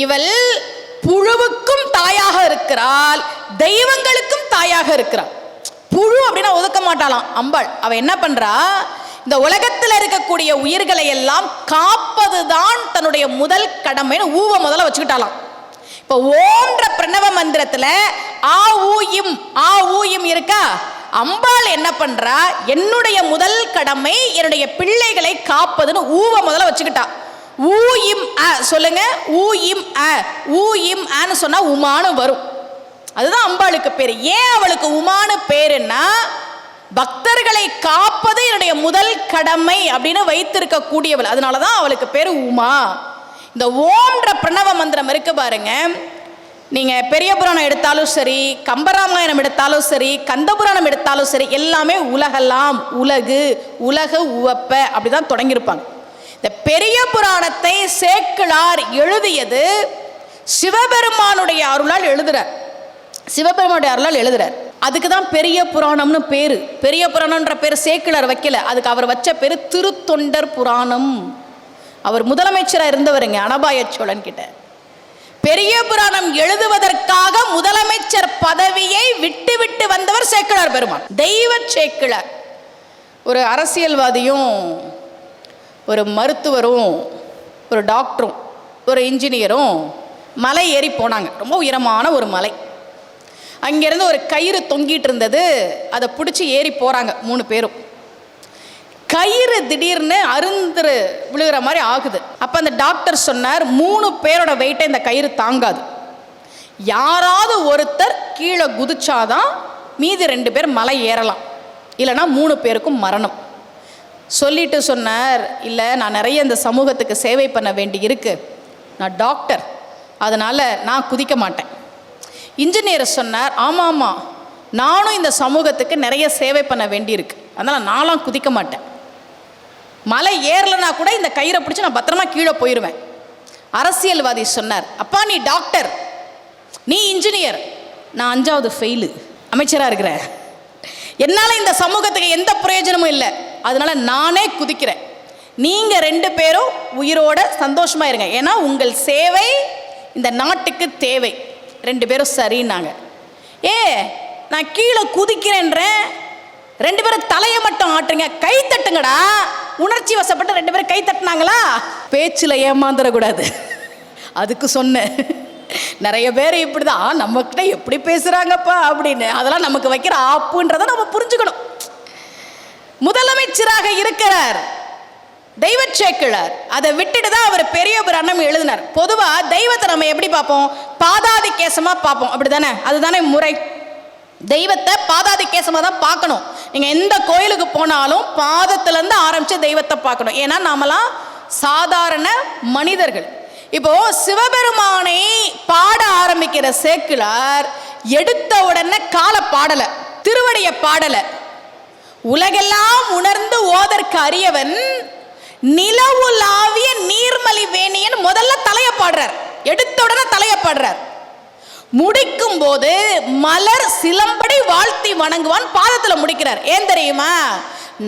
இவள் புழுவுக்கும் தாயாக இருக்கிறாள், தெய்வங்களுக்கும் தாயாக இருக்கிறாள். புழு அப்படின்னா ஒதுக்க மாட்டாளாம் அம்பாள். அவ என்ன பண்றா, இந்த உலகத்தில் இருக்கக்கூடிய உயிர்களை எல்லாம் காப்பதுதான் தன்னுடைய முதல் கடமைன்னு ஊவ முதல்ல வச்சுக்கிட்டாலாம். இப்போ ஓம்ன்ற பிரணவ மந்திரத்துல ஆ ஊ இம், ஆ ஊ இம் இருக்கா. அம்பாள் என்ன பண்றா, என்னுடைய முதல் கடமை என்னுடைய பிள்ளைகளை காப்பதுன்னு ஊவ முதல்ல வச்சுக்கிட்டா. ஊ இம் அ சொல்லுங்க, ஊ இம் அ, ஊ இம் அன்னு சொன்னா உமானு வரும். அதுதான் அம்பாளுக்கு பேரு. ஏன் அவளுக்கு உமானு பேருன்னா, பக்தர்களை காப்பது என்னுடைய முதல் கடமை அப்படின்னு வைத்திருக்க கூடியவள். அதனாலதான் அவளுக்கு பேரு உமா. இந்த ஓம்ன்ற பிரணவ மந்திரம் இருக்கு பாருங்க, நீங்க பெரிய புராணம் எடுத்தாலும் சரி, கம்பராமாயணம் எடுத்தாலும் சரி, கந்தபுராணம் எடுத்தாலும் சரி, எல்லாமே உலகெல்லாம், உலகு, உலக உவப்ப அப்படிதான் தொடங்கியிருப்பாங்க. இந்த பெரிய புராணத்தை சேக்கிழார் எழுதியது சிவபெருமானுடைய அருளால் எழுதுறார். சிவபெருமானுடைய அருளால் எழுதுறார். அதுக்கு தான் பெரிய புராணம்னு பேரு. பெரிய புராணம்ன்ற பேர் சேக்கிழார் வைக்கல, அதுக்கு அவர் வச்ச பேரு திருத்தொண்டர் புராணம். அவர் முதலமைச்சராக இருந்தவருங்க அனபாய சோழன் கிட்ட. பெரிய புராணம் எழுதுவதற்காக முதலமைச்சர் பதவியை விட்டு விட்டு வந்தவர் சேக்கிழார் பெருமான், தெய்வ சேக்கிழார். ஒரு அரசியல்வாதியும் ஒரு மருத்துவரும் ஒரு டாக்டரும் ஒரு இன்ஜினியரும் மலை ஏறி போனாங்க. ரொம்ப உயரமான ஒரு மலை. அங்கேருந்து ஒரு கயிறு தொங்கிட்டு இருந்தது. அதை பிடிச்சி ஏறி போகிறாங்க 3 பேரும். கயிறு திடீர்னு அருந்து விழுகிற மாதிரி ஆகுது. அப்போ அந்த டாக்டர் சொன்னார், 3 பேரோட வெயிட்டை இந்த கயிறு தாங்காது, யாராவது ஒருத்தர் கீழே குதிச்சாதான் மீதி 2 பேர் மலை ஏறலாம், இல்லைனா 3 பேருக்கும் மரணம். சொல்லிட்டு சொன்னார், இல்லை நான் நிறைய இந்த சமூகத்துக்கு சேவை பண்ண வேண்டி இருக்கு, நான் டாக்டர், அதனால் நான் குதிக்க மாட்டேன். இன்ஜினியர் சொன்னார், ஆமாம் ஆமாம் நானும் இந்த சமூகத்துக்கு நிறைய சேவை பண்ண வேண்டியிருக்கு, அதனால் நானும் குதிக்க மாட்டேன். மலை ஏறலைன்னா கூட இந்த கயிறை பிடிச்சி நான் பத்திரமா கீழே போயிடுவேன். அரசியல்வாதி சொன்னார், அப்பா நீ டாக்டர், நீ இன்ஜினியர், நான் 5வது ஃபெயிலு, அமைச்சராக இருக்கிறேன், என்னால் இந்த சமூகத்துக்கு எந்த பிரயோஜனமும் இல்லை, அதனால நானே குதிக்கிறேன், நீங்கள் 2 பேரும் உயிரோட சந்தோஷமாக இருங்க, ஏன்னா உங்கள் சேவை இந்த நாட்டுக்கு தேவை. 2 பேரும் சரின்னாங்க. நான் கீழே குதிக்கிறேன்றேன், 2 பேரும் தலையை மட்டும் ஆட்டுறீங்க, கை தட்டுங்கடா. உணர்ச்சி வசப்பட்டு 2 பேரும் கை தட்டினாங்களா? பேச்சில் ஏமாந்துடக்கூடாது, அதுக்கு சொன்னேன். நிறைய பேர் இப்படிதான் நம்மகிட்ட எப்படி பேசுறாங்கப்பா அப்படின்னு, அதெல்லாம் நமக்கு வைக்கிற ஆப்புன்றதை நம்ம புரிஞ்சுக்கணும். முதலமைச்சராக இருக்கிறார் தெய்வ சேக்கிழார், அதை விட்டுட்டு தான் அவர் பெரிய புராணம் எழுதினார். பொதுவாக தெய்வத்தை நம்ம எப்படி பார்ப்போம்? பாதாதி கேசமாக பார்ப்போம், அப்படி தானே? அதுதானே முறை. தெய்வத்தை பாதாதி கேசமாக தான் பார்க்கணும். நீங்கள் எந்த கோயிலுக்கு போனாலும் பாதத்திலேருந்து ஆரம்பித்து தெய்வத்தை பார்க்கணும், ஏன்னா நாமெல்லாம் சாதாரண மனிதர்கள். இப்போ சிவபெருமானை பாட ஆரம்பிக்கிற சேக்கிழார் எடுத்த உடனே காலை பாடலை, திருவடியை பாடலை. உலகெல்லாம் உணர்ந்து ஓதற்கு அறியவன் நிலவுலாவிய நீர்மலி வேணியன் முதல்ல தலைய பாடுறார், எடுத்த உடனே தலைய பாடுறார். முடிக்கும் போது மலர் சிலம்படி வாழ்த்தி வணங்குவான் பாதத்தில் முடிக்கிறார். ஏன் தெரியுமா?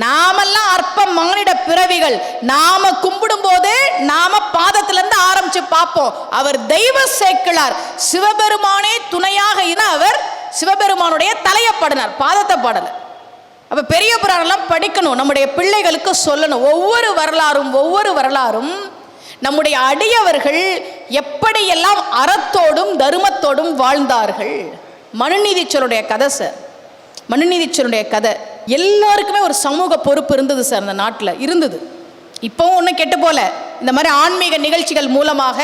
நாமெல்லாம் அற்ப மானிட பிறவிகள், நாம கும்பிடும் போது நாம பாதத்திலிருந்து ஆரம்பிச்சு பார்ப்போம். அவர் தெய்வ சேக்கிழார், சிவபெருமானே துணையாக அவர் சிவபெருமானுடைய தலைய பாடினார், பாதத்தை பாடல. அப்ப பெரிய புராணம்லாம் படிக்கணும், நம்முடைய பிள்ளைகளுக்கு சொல்லணும். ஒவ்வொரு வரலாறும் நம்முடைய அடியவர்கள் எப்படியெல்லாம் அறத்தோடும் தர்மத்தோடும் வாழ்ந்தார்கள். மனுநீதிச்சருடைய கதை சார், மனுநீதிச்சருடைய கதை. எல்லாருக்குமே ஒரு சமூக பொறுப்பு இருந்தது சார், அந்த நாட்டில் இருந்தது. இப்போவும் ஒன்றும் கெட்டு போல. இந்த மாதிரி ஆன்மீக நிகழ்ச்சிகள் மூலமாக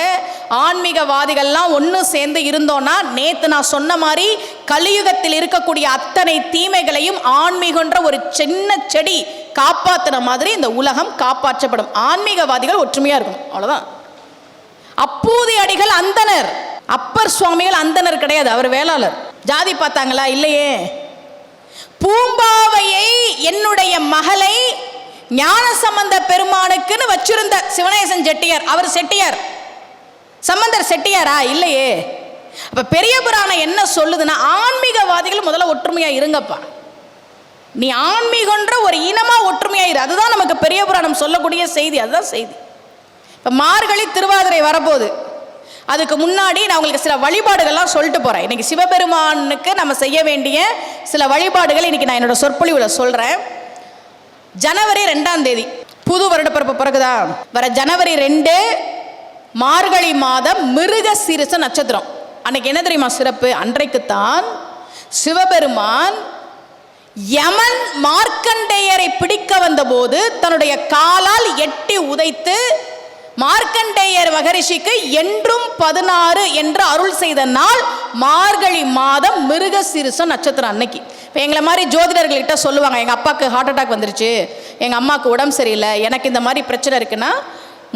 ஆன்மீகவாதிகள்லாம் ஒன்று சேர்ந்து இருந்தோன்னா, நேற்று நான் சொன்ன மாதிரி கலியுகத்தில் இருக்கக்கூடிய அத்தனை தீமைகளையும் ஆன்மீகன்ற ஒரு சின்ன செடி காப்பாற்றின மாதிரி இந்த உலகம் காப்பாற்றப்படும். ஆன்மீகவாதிகள் ஒற்றுமையாக இருக்கணும், அவ்வளோதான். அப்பூதி அடிகள் அந்தனர், அப்பர் சுவாமிகள் அந்தனர் கிடையாது, அவர் வேளாளர். ஜாதி பார்த்தாங்களா? இல்லையே. பூம்பாவையை என்னுடைய மகளை ஞானசம்பந்த பெருமானுக்குன்னு வச்சிருந்த சிவனேசன் செட்டியார், அவர் செட்டியார். சம்பந்தர் செட்டியாரா? இல்லையே. அப்ப பெரிய புராணம் என்ன சொல்லுதுன்னா, ஆன்மீகவாதிகள் முதல்ல ஒற்றுமையா இருங்கப்பா. நீ ஆன்மீகன்ற ஒரு இனமா ஒற்றுமையா இரு, அதுதான் நமக்கு பெரிய புராணம் சொல்லக்கூடிய செய்தி, அதுதான் செய்தி. இப்ப மார்கழி திருவாதிரை வரப்போகுது. அதுக்கு முன்னாடி நான் உங்களுக்கு சில வழிபாடுகள்லாம் சொல்லிட்டு போறேன். இன்னைக்கு சிவபெருமானுக்கு நம்ம செய்ய வேண்டிய சில வழிபாடுகள் இன்னைக்கு நான் என்னோட சொற்பொழிவில் சொல்றேன். ஜனவரி 2ஆம் தேதி புது வருடப்பிறப்பு பிறகுதா, வர ஜனவரி 2 மார்கழி மாதம் மிருக சீரிச நட்சத்திரம். அன்னைக்கு என்ன தெரியுமா சிறப்பு? அன்றைக்குத்தான் சிவபெருமான் யமன் மார்க்கண்டேயரை பிடிக்க வந்தபோது தன்னுடைய காலால் எட்டி உதைத்து மார்க்கண்டேயர் மகரிஷிக்கு என்றும் 16 என்று அருள் செய்த நாள் மார்கழி மாதம் மிருக சீரிச நட்சத்திரம். அன்னைக்கு இப்போ எங்களை மாதிரி ஜோதிடர்கள்கிட்ட சொல்லுவாங்க, எங்கள் அப்பாவுக்கு ஹார்ட் அட்டாக் வந்துருச்சு, எங்கள் அம்மாவுக்கு உடம்பு சரியில்லை, எனக்கு இந்த மாதிரி பிரச்சனை இருக்குன்னா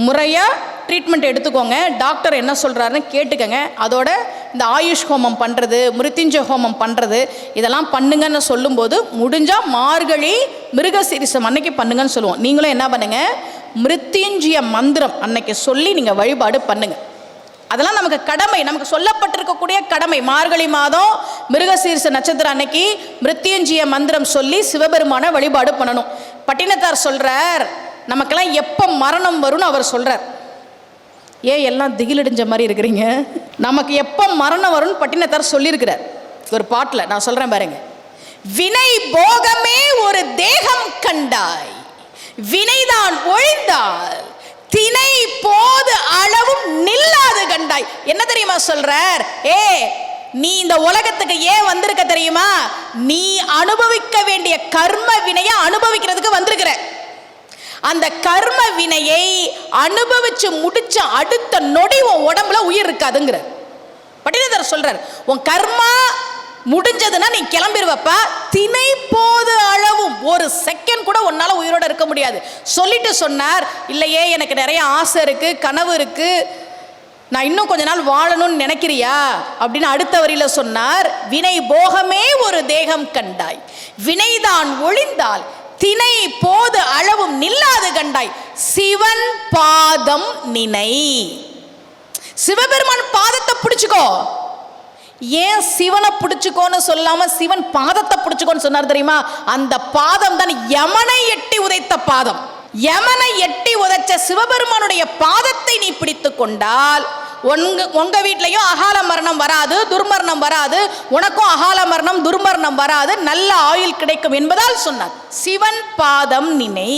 முறையாக ட்ரீட்மெண்ட் எடுத்துக்கோங்க, டாக்டர் என்ன சொல்கிறாருன்னு கேட்டுக்கங்க, அதோட இந்த ஆயுஷ் ஹோமம் பண்ணுறது, மிருத்யுஞ்சய ஹோமம் பண்ணுறது, இதெல்லாம் பண்ணுங்கன்னு சொல்லும்போது முடிஞ்சால் மார்கழி மிருக சீரிசம் அன்னைக்கு பண்ணுங்கன்னு சொல்லுவோம். நீங்களும் என்ன பண்ணுங்கள், மிருத்யுஞ்சய மந்திரம் அன்னைக்கு சொல்லி நீங்கள் வழிபாடு பண்ணுங்க. அதெல்லாம் நமக்கு கடமை, நமக்கு சொல்லப்பட்டிருக்கக்கூடிய கடமை. மார்கழி மாதம் மிருகசீர்ஷ நட்சத்திரம் அன்னைக்கு மிருத்யுஞ்சய மந்திரம் சொல்லி சிவபெருமான வழிபாடு பண்ணணும். பட்டினத்தார் சொல்றார், நமக்கெல்லாம் எப்போ மரணம் வரும்னு அவர் சொல்றார். ஏன் எல்லாம் திகிலடிஞ்ச மாதிரி இருக்கிறீங்க? நமக்கு எப்போ மரணம் வரும்னு பட்டினத்தார் சொல்லியிருக்கிறார் ஒரு பாட்டில். நான் சொல்றேன் பாருங்க. வினை போகமே ஒரு தேகம் கண்டாய், வினைதான் ஒழிந்தால் தினை போது அளவும் நில்லாது கண்டாய். என்ன தெரியுமா சொல்றார்? நீ இந்த உலகத்துக்கு ஏன் வந்திருக்க தெரியுமா? நீ அனுபவிக்க வேண்டிய கர்ம வினையை அனுபவிக்கிறதுக்கு வந்திருக்கிற. அந்த கர்ம வினையை அனுபவிச்சு முடிச்ச அடுத்த நொடி உன் உடம்புல உயிர் இருக்காதுங்கிற பட்டினத்தார் சொல்றார். உன் கர்மா முடிஞ்சதுன்னா நீ கிளம்பிடுவப்பா, தினை போது அளவும் ஒரு செகண்ட் கூட உன்னால உயிரோட இருக்க முடியாது சொல்லிட்டு சொன்னார். இல்லையே, எனக்கு நிறைய ஆசை இருக்கு, கனவு இருக்கு, நான் இன்னும் கொஞ்ச நாள் வாழணும்னு நினைக்கிறியா அப்படின்னு அடுத்த வரியில சொன்னார். வினை போகமே ஒரு தேகம் கண்டாய், வினைதான் ஒழிந்தால் தினை போது அளவும் நில்லாது கண்டாய், சிவன் பாதம் நினை. சிவபெருமான் பாதத்தை பிடிச்சுக்கோ. ஏன் சிவனை பிடிச்சுக்கோன்னு சொல்லாம சிவன் பாதத்தை பிடிச்சுக்கோன்னு சொன்னார் தெரியுமா? அந்த பாதம் தான் யமனை எட்டி உதைத்த பாதம். யமனை எட்டி உதைச்ச சிவபெருமானுடைய பாதத்தை நீ பிடித்து கொண்டால் உங்க வீட்லயும் அகால மரணம் வராது, துர்மரணம் வராது, உனக்கும் அகால மரணம் துர்மரணம் வராது, நல்ல ஆயுள் கிடைக்கும் என்பதால் சொன்னார். சிவன் பாதம் நினை,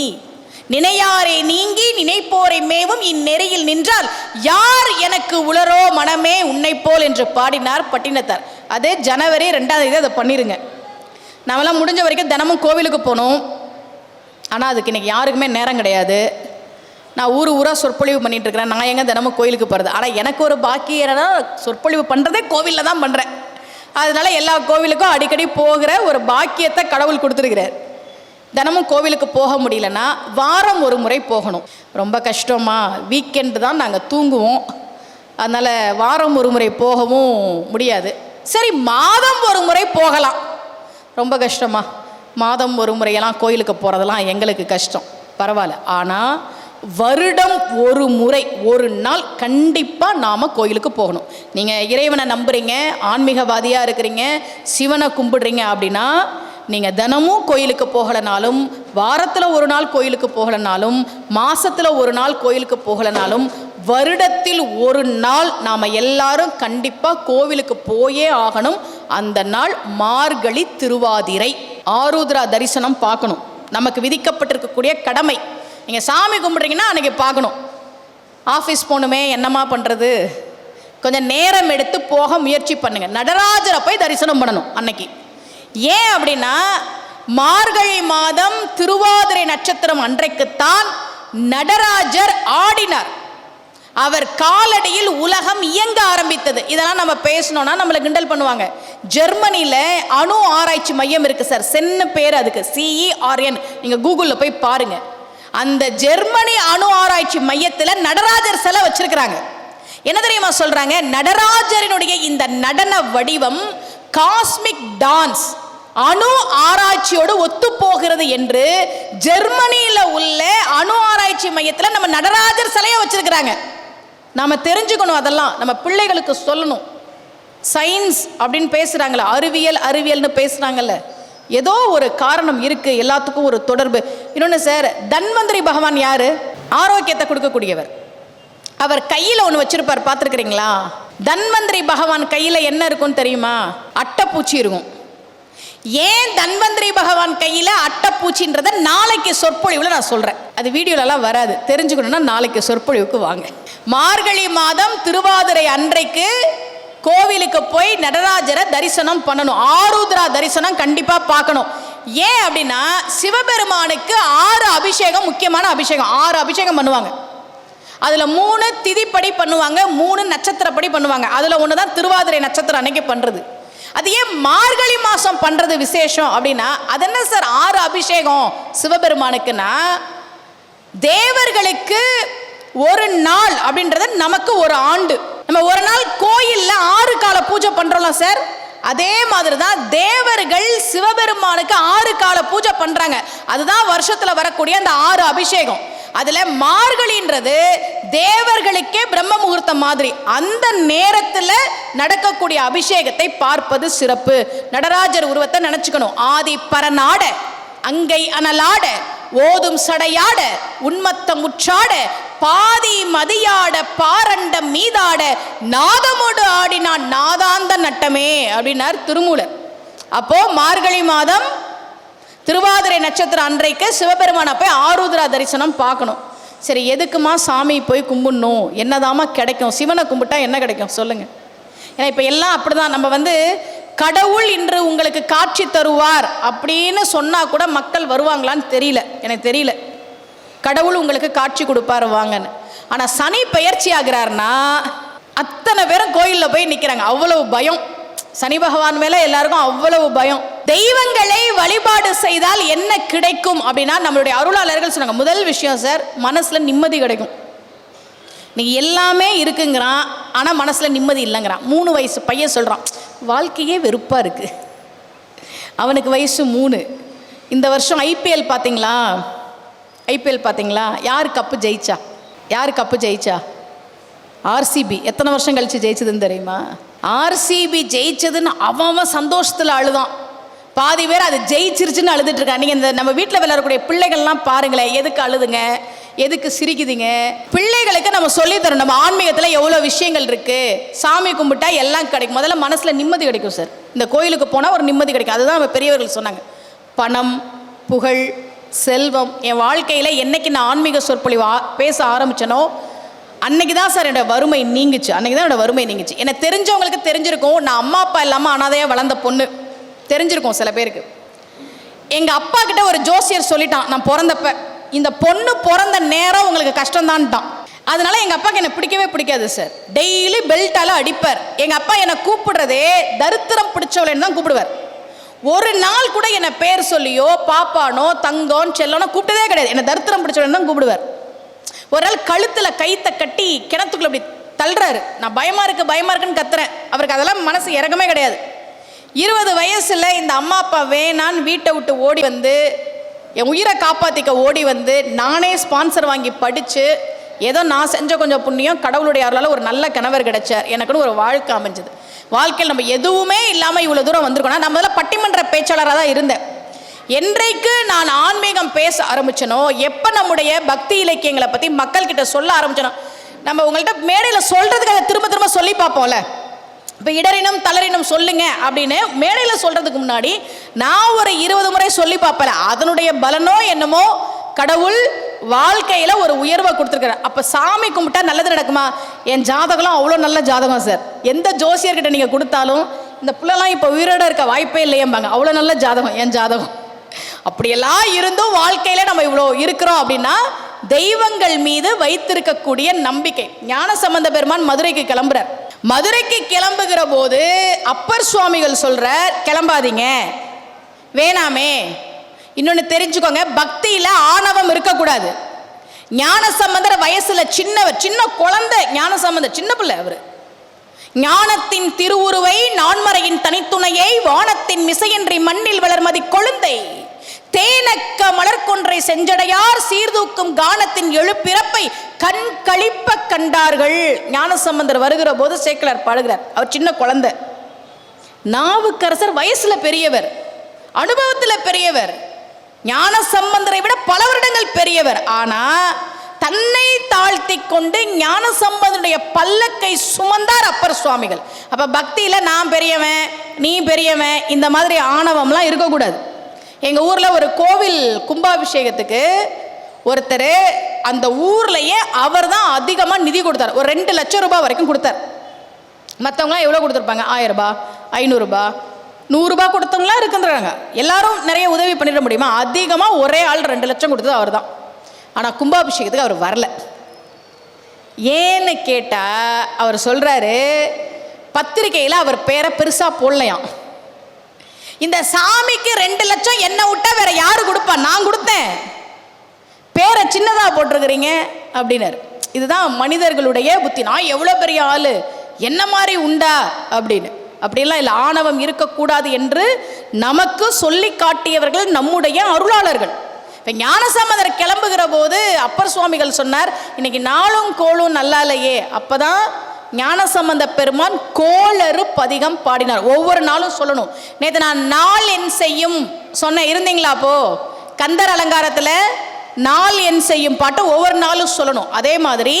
நினையாரே நீங்கி நினைப்போரை மேவும் இந்நெறியில் நின்றால் யார் எனக்கு உளரோ மனமே உன்னை போல் என்று பாடினார் பட்டினத்தார். அதே ஜனவரி 2 அதை பண்ணிருங்க. நாமெல்லாம் முடிஞ்ச வரைக்கும் தினமும் கோவிலுக்கு போகணும். ஆனால் அதுக்கு இன்னைக்கு யாருக்குமே நேரம் கிடையாது. நான் ஊராக சொற்பொழிவு பண்ணிட்டு இருக்கிறேன். நான் எங்கே தினமும் கோயிலுக்கு போகிறது? ஆனால் எனக்கு ஒரு பாக்கி என்னன்னா, சொற்பொழிவு பண்ணுறதே கோவிலில் தான் பண்ணுறேன். அதனால எல்லா கோவிலுக்கும் அடிக்கடி போகிற ஒரு பாக்கியத்தை கடவுள் கொடுத்துருக்கிறார். தினமும் கோவிலுக்கு போக முடியலன்னா வாரம் ஒரு முறை போகணும். ரொம்ப கஷ்டமா, வீக்கெண்டு தான் நாங்கள் தூங்குவோம், அதனால் வாரம் ஒரு முறை போகவும் முடியாது. சரி, மாதம் ஒரு முறை போகலாம். ரொம்ப கஷ்டமா, மாதம் ஒரு முறையெல்லாம் கோயிலுக்கு போகிறதெல்லாம் எங்களுக்கு கஷ்டம், பரவாயில்ல. ஆனால் வருடம் ஒரு முறை, ஒரு நாள் கண்டிப்பாக நாம் கோயிலுக்கு போகணும். நீங்கள் இறைவனை நம்புறீங்க, ஆன்மீகவாதியாக இருக்கிறீங்க, சிவனை கும்பிடுறீங்க அப்படின்னா நீங்கள் தினமும் கோயிலுக்கு போகலைனாலும், வாரத்தில் ஒரு நாள் கோயிலுக்கு போகலைனாலும், மாதத்தில் ஒரு நாள் கோயிலுக்கு போகலைனாலும், வருடத்தில் ஒரு நாள் நாம் எல்லாரும் கண்டிப்பாக கோவிலுக்கு போயே ஆகணும். அந்த நாள் மார்கழி திருவாதிரை, ஆருத்ரா தரிசனம் பார்க்கணும். நமக்கு விதிக்கப்பட்டிருக்கக்கூடிய கடமை. நீங்கள் சாமி கும்பிட்றீங்கன்னா அன்றைக்கி பார்க்கணும். ஆஃபீஸ் போகணுமே, என்னம்மா பண்ணுறது, கொஞ்சம் நேரம் எடுத்து போக முயற்சி பண்ணுங்கள். நடராஜரை போய் தரிசனம் பண்ணணும் அன்னைக்கு. ஏன் அப்படின்னா, மார்கழி மாதம் திருவாதிரை நட்சத்திரம் அன்றைக்குத்தான் நடராஜர் ஆடினார். அவர் காலடியில் உலகம் இயங்க ஆரம்பித்தது. இதெல்லாம் நம்ம பேசணும்னா நம்மளை கிண்டல் பண்ணுவாங்க. ஜெர்மனியில் அணு ஆராய்ச்சி மையம் இருக்கு சார், சென்னு பேர் அதுக்கு, CERN. நீங்கள் கூகுளில் போய் பாருங்க. அந்த ஜெர்மனி அணு ஆராய்ச்சி மையத்தில் நடராஜர் சிலை வச்சிருக்கிறாங்க. என்ன தெரியுமா சொல்றாங்க? நடராஜரினுடைய இந்த நடன வடிவம் காஸ்மிக் டான்ஸ், அணு ஆராய்ச்சியோடு ஒத்து போகிறது என்று ஜெர்மனியில் உள்ள அணு ஆராய்ச்சி மையத்தில் நம்ம நடராஜர் சிலையை வச்சிருக்கிறாங்க. நாம தெரிஞ்சுக்கணும், அதெல்லாம் நம்ம பிள்ளைகளுக்கு சொல்லணும். சயின்ஸ் அப்படின்னு பேசுறாங்களா, அறிவியல்னு பேசுறாங்கல்ல, ஏதோ ஒரு காரணம் இருக்கு, எல்லாத்துக்கும் ஒரு தொடர்பு. இன்னொன்று சார், தன்வந்திரி பகவான் யாரு? ஆரோக்கியத்தை கொடுக்கக்கூடியவர். அவர் கையில் ஒன்று வச்சிருப்பார், பார்த்துருக்கிறீங்களா? தன்வந்திரி பகவான் கையில் என்ன இருக்கும்னு தெரியுமா? அட்டைப்பூச்சி இருக்கும். ஏன் தன்வந்திரி பகவான் கையில் அட்டைப்பூச்சின்றத நாளைக்கு சொற்பொழிவில் நான் சொல்கிறேன். அது வீடியோலலாம் வராது, தெரிஞ்சுக்கணுன்னா நாளைக்கு சொற்பொழிவுக்கு வாங்க. மார்கழி மாதம் திருவாதிரை அன்றைக்கு கோவிலுக்கு போய் நடராஜரை தரிசனம் பண்ணணும். ஆருத்ரா தரிசனம் கண்டிப்பாக பார்க்கணும். ஏன் அப்படின்னா, சிவபெருமானுக்கு 6 அபிஷேகம், முக்கியமான அபிஷேகம். 6 அபிஷேகம் பண்ணுவாங்க. அதில் 3 திதிப்படி பண்ணுவாங்க, 3 நட்சத்திரப்படி பண்ணுவாங்க. அதில் ஒன்று தான் திருவாதிரை நட்சத்திரம் அன்னைக்கு பண்ணுறது. அது ஏன் மார்கழி மாதம் பண்ணுறது விசேஷம் அப்படின்னா, அது என்ன சார் 6 அபிஷேகம் சிவபெருமானுக்குன்னா, தேவர்களுக்கு ஒரு நாள் அப்படின்றது நமக்கு ஒரு ஆண்டு. நம்ம ஒரு நாள் கோயிலில் 6 கால பூஜை பண்ணுறோம்ல சார், அதே மாதிரி தான் தேவர்கள் சிவபெருமானுக்கு 6 கால பூஜை பண்ணுறாங்க. அதுதான் வருஷத்தில் வரக்கூடிய அந்த 6 அபிஷேகம். அதில் மார்கழின்றது தேவர்களுக்கே பிரம்ம முகூர்த்தம் மாதிரி. அந்த நேரத்தில் நடக்கக்கூடிய அபிஷேகத்தை பார்ப்பது சிறப்பு. நடராஜர் உருவத்தை நினச்சிக்கணும். ஆதி பரநாட, அங்கை அனலாட, ஓதும் சடையாட, உன்மத்த முற்றாட, பாதி மதியாட, பாரண்டம் மீதாட, நாதமோடு ஆடினான் நாதாந்த நட்டமே அப்படின்னார் திருமூலர். அப்போ மார்கழி மாதம் திருவாதிரை நட்சத்திரம் அன்றைக்கு சிவபெருமானை போய் ஆருத்ரா தரிசனம் பார்க்கணும். சரி, எதுக்குமா சாமி போய் கும்பிடணும், என்னதாமா கிடைக்கும், சிவனை கும்பிட்டா என்ன கிடைக்கும் சொல்லுங்க. ஏன்னா இப்போ எல்லாம் அப்படிதான். நம்ம கடவுள் இன்று உங்களுக்கு காட்சி தருவார் அப்படின்னு சொன்னா கூட மக்கள் வருவாங்களான்னு தெரியல, எனக்கு தெரியல. கடவுள் உங்களுக்கு காட்சி கொடுப்பாரு வாங்கன்னு. ஆனா சனி பெயர்ச்சி ஆகிறார்னா அத்தனை பேரும் கோயிலில் போய் நிற்கிறாங்க. அவ்வளவு பயம் சனி பகவான் மேல எல்லாருக்கும், அவ்வளவு பயம். தெய்வங்களை வழிபாடு செய்தால் என்ன கிடைக்கும் அப்படின்னா, நம்மளுடைய அருளாளர்கள் சொன்னாங்க, முதல் விஷயம் சார், மனசுல நிம்மதி கிடைக்கும். நீங்க எல்லாமே இருக்குங்கிறான், ஆனா மனசுல நிம்மதி இல்லைங்கிறான். 3 வயசு பையன் சொல்றான், வாழ்க்கையே வெறுப்பா இருக்கு. அவனுக்கு வயசு 3. இந்த வருஷம் ஐபிஎல் பார்த்தீங்களா? ஐபிஎல் பார்த்தீங்களா? யார் கப்பு ஜெயிச்சா? யார் கப்பு ஜெயிச்சா? ஆர்சிபி. எத்தனை வருஷம் கழிச்சு ஜெயிச்சதுன்னு தெரியுமா? ஆர்சிபி ஜெயிச்சதுன்னு அவன் சந்தோஷத்தில் அழுதான். பாதி பேர் அது ஜெயிச்சிருச்சுன்னு அழுதுட்டு இருக்காங்க. நீங்கள் இந்த நம்ம வீட்டில் விளையாடக்கூடிய பிள்ளைகள்லாம் பாருங்களேன், எதுக்கு அழுதுங்க, எதுக்கு சிரிக்குதுங்க? பிள்ளைகளுக்கு நம்ம சொல்லித்தரோம், நம்ம ஆன்மீகத்தில் எவ்வளோ விஷயங்கள் இருக்குது, சாமி கும்பிட்டா எல்லாம் கிடைக்கும். முதல்ல மனசில் நிம்மதி கிடைக்கும் சார். இந்த கோயிலுக்கு போனால் ஒரு நிம்மதி கிடைக்கும். அதுதான் நம்ம பெரியவர்கள் சொன்னாங்க. பணம், புகழ், செல்வம். என் வாழ்க்கையில் என்னைக்கு நான் ஆன்மீக சொற்பொழிவு பேச ஆரம்பித்தனோ அன்னைக்கு தான் சார் என்னோட வறுமை நீங்குச்சு. அன்னைக்கு தான் என்னோட வறுமை நீங்குச்சு. எனக்கு தெரிஞ்சவங்களுக்கு தெரிஞ்சிருக்கும், நான் அம்மா அப்பா இல்லாமல் அனாதையாக வளர்ந்த பொண்ணு. தெரிஞ்சிருக்கும் சில பேருக்கு. எங்கள் அப்பா கிட்ட ஒரு ஜோசியர் சொல்லிட்டான், நான் பிறந்தப்ப இந்த பொண்ணு பிறந்த நேரம் உங்களுக்கு கஷ்டம்தான்ட்டான். அதனால எங்கள் அப்பாவுக்கு என்னை பிடிக்கவே பிடிக்காது சார். டெய்லி பெல்ட்டால அடிப்பார். எங்கள் அப்பா என்னை கூப்பிடுறதே தரித்திரம் பிடிச்சவளேன்னு தான் கூப்பிடுவார். ஒரு நாள் கூட என்னை பேர் சொல்லியோ பாப்பானோ தங்கோன்னு செல்லோனோ கூப்பிட்டதே கிடையாது. என்னை தரித்திரம் பிடிச்சவளேன்னு தான் கூப்பிடுவார். ஒரு நாள் கழுத்தில் கைத்தை கட்டி கிணத்துக்குள்ள அப்படி தள்ளுறாரு. நான் பயமா இருக்குன்னு கத்துறேன். அவருக்கு அதெல்லாம் மனசு இறக்கமே கிடையாது. 20 வயசுல இந்த அம்மா அப்பா வேணான்னு வீட்டை விட்டு ஓடி வந்து என் உயிரை காப்பாற்றிக்க ஓடி வந்து நானே ஸ்பான்சர் வாங்கி படித்து ஏதோ நான் செஞ்ச கொஞ்சம் புண்ணியம் கடவுளுடைய அருளால் ஒரு நல்ல கணவர் கிடைச்சார். எனக்குன்னு ஒரு வாழ்க்கை அமைஞ்சது. வாழ்க்கையில் நம்ம எதுவுமே இல்லாமல் இவ்வளோ தூரம் வந்திருக்கோம்னா, நம்ம முதல்ல பட்டிமன்ற பேச்சாளராக தான் இருந்தேன். என்றைக்கு நான் ஆன்மீகம் பேச ஆரம்பிச்சனோ, எப்போ நம்முடைய பக்தி இலக்கியங்களை பற்றி மக்கள்கிட்ட சொல்ல ஆரம்பிச்சனோ, நம்ம உங்கள்கிட்ட மேடையில் சொல்கிறதுக்கு அதை திரும்ப திரும்ப சொல்லி பார்ப்போம்ல. இப்போ இடரினம் தளரினம் சொல்லுங்க அப்படின்னு மேடையில் சொல்கிறதுக்கு முன்னாடி நான் ஒரு 20 முறை சொல்லி பார்ப்பேன். அதனுடைய பலனோ என்னமோ கடவுள் வாழ்க்கையில் ஒரு உயர்வை கொடுத்துருக்குறார். அப்போ சாமி கும்பிட்டா நல்லது நடக்குமா? என் ஜாதகம்லாம் அவ்வளோ நல்ல ஜாதகம் சார். எந்த ஜோசியர்கிட்ட நீங்கள் கொடுத்தாலும் இந்த பிள்ளைலாம் இப்போ உயிரோட இருக்க வாய்ப்பே இல்லையம்பாங்க. அவ்வளோ நல்ல ஜாதகம் என் ஜாதகம். அப்படியெல்லாம் இருந்தும் வாழ்க்கையில் நம்ம இவ்வளோ இருக்கிறோம் அப்படின்னா தெய்வங்கள் மீது வைத்திருக்கக்கூடிய நம்பிக்கை. ஞானசம்பந்த பெருமான் மதுரைக்கு கிளம்புறார். மதுரைக்கு கிளம்புகிற போது அப்பர் சுவாமிகள் சொல்றார், கிளம்பாதீங்க, வேணாமே. இன்னொன்று தெரிஞ்சுக்கோங்க, பக்தியில் ஆணவம் இருக்கக்கூடாது. ஞானசம்பந்தர் வயசுல சின்னவர், சின்ன குழந்தை. ஞானசம்பந்தர் சின்ன பிள்ளை. அவர் ஞானத்தின் திருவுருவை நான்மறையின் தனித்துணையை வானத்தின் மிசையின்றி மண்ணில் வளர்மதி கொழுந்தை தேனக்க மலர்கொன்றை செஞ்சடையார் சீர்தூக்கும் கானத்தின் எழுப்பிறப்பை கண் கழிப்ப கண்டார்கள். ஞானசம்பந்தர் வருகிற போது சேக்கிழார் பாடுகிறார். அவர் சின்ன குழந்தை. நாவுக்கரசர் வயசுல பெரியவர், அனுபவத்தில் பெரியவர், ஞானசம்பந்தரை விட பல வருடங்கள் பெரியவர். ஆனா தன்னை தாழ்த்தி கொண்டு ஞானசம்பந்தனுடைய பல்லக்கை சுமந்தார் அப்பர் சுவாமிகள். அப்ப பக்தியில நான் பெரியவன் நீ பெரியவன் இந்த மாதிரி ஆணவம்லாம் இருக்கக்கூடாது. எங்க ஊர்ல ஒரு கோவில் கும்பாபிஷேகத்துக்கு ஒருத்தர் அந்த ஊர்லயே அவர் தான் அதிகமா நிதி கொடுத்தார். ஒரு 2 லட்சம் ரூபாய் வரைக்கும் கொடுத்தார். மற்றவங்களாம் எவ்வளோ கொடுத்துருப்பாங்க? 1000 ரூபாய், 500 ரூபாய், 100 ரூபாய் கொடுத்தவங்களாம் இருக்குன்றாங்க. எல்லாரும் நிறைய உதவி பண்ணிட முடியுமா? அதிகமாக ஒரே ஆள் 2 லட்சம் கொடுத்தது அவர் தான். ஆனால் கும்பாபிஷேகத்துக்கு அவர் வரல. ஏன்னு கேட்டால் அவர் சொல்கிறாரு, பத்திரிகையில் அவர் பேரை பெருசாக போடலையாம். இந்த சாமிக்கு 2 லட்சம் என்ன விட்டா வேற யாரு கொடுப்பா? நான் கொடுத்தேன், பேரை சின்னதாக போட்டிருக்கிறீங்க அப்படின்னாரு. இதுதான் மனிதர்களுடைய புத்தி. நான் எவ்வளோ பெரிய ஆளு, என்ன மாதிரி உண்டா அப்படின்னு. அப்படிலாம் இல்லை. ஆணவம் இருக்கக்கூடாது என்று நமக்கு சொல்லி காட்டியவர்கள் நம்முடைய அருளாளர்கள். இப்போ ஞானசம்பந்தர் கிளம்புகிற போது அப்பர் சுவாமிகள் சொன்னார், இன்னைக்கு நாளும் கோளும் நல்லா இல்லையே. அப்போதான் ஞானசம்பந்த பெருமான் கோளறு பதிகம் பாடினார். ஒவ்வொரு நாளும் சொல்லணும். நேற்று நான் நாள் என் செய்யும் சொன்ன, இருந்தீங்களா? அப்போ கந்தர் அலங்காரத்தில் நாள் என் செய்யும் பாட்டு ஒவ்வொரு நாளும் சொல்லணும். அதே மாதிரி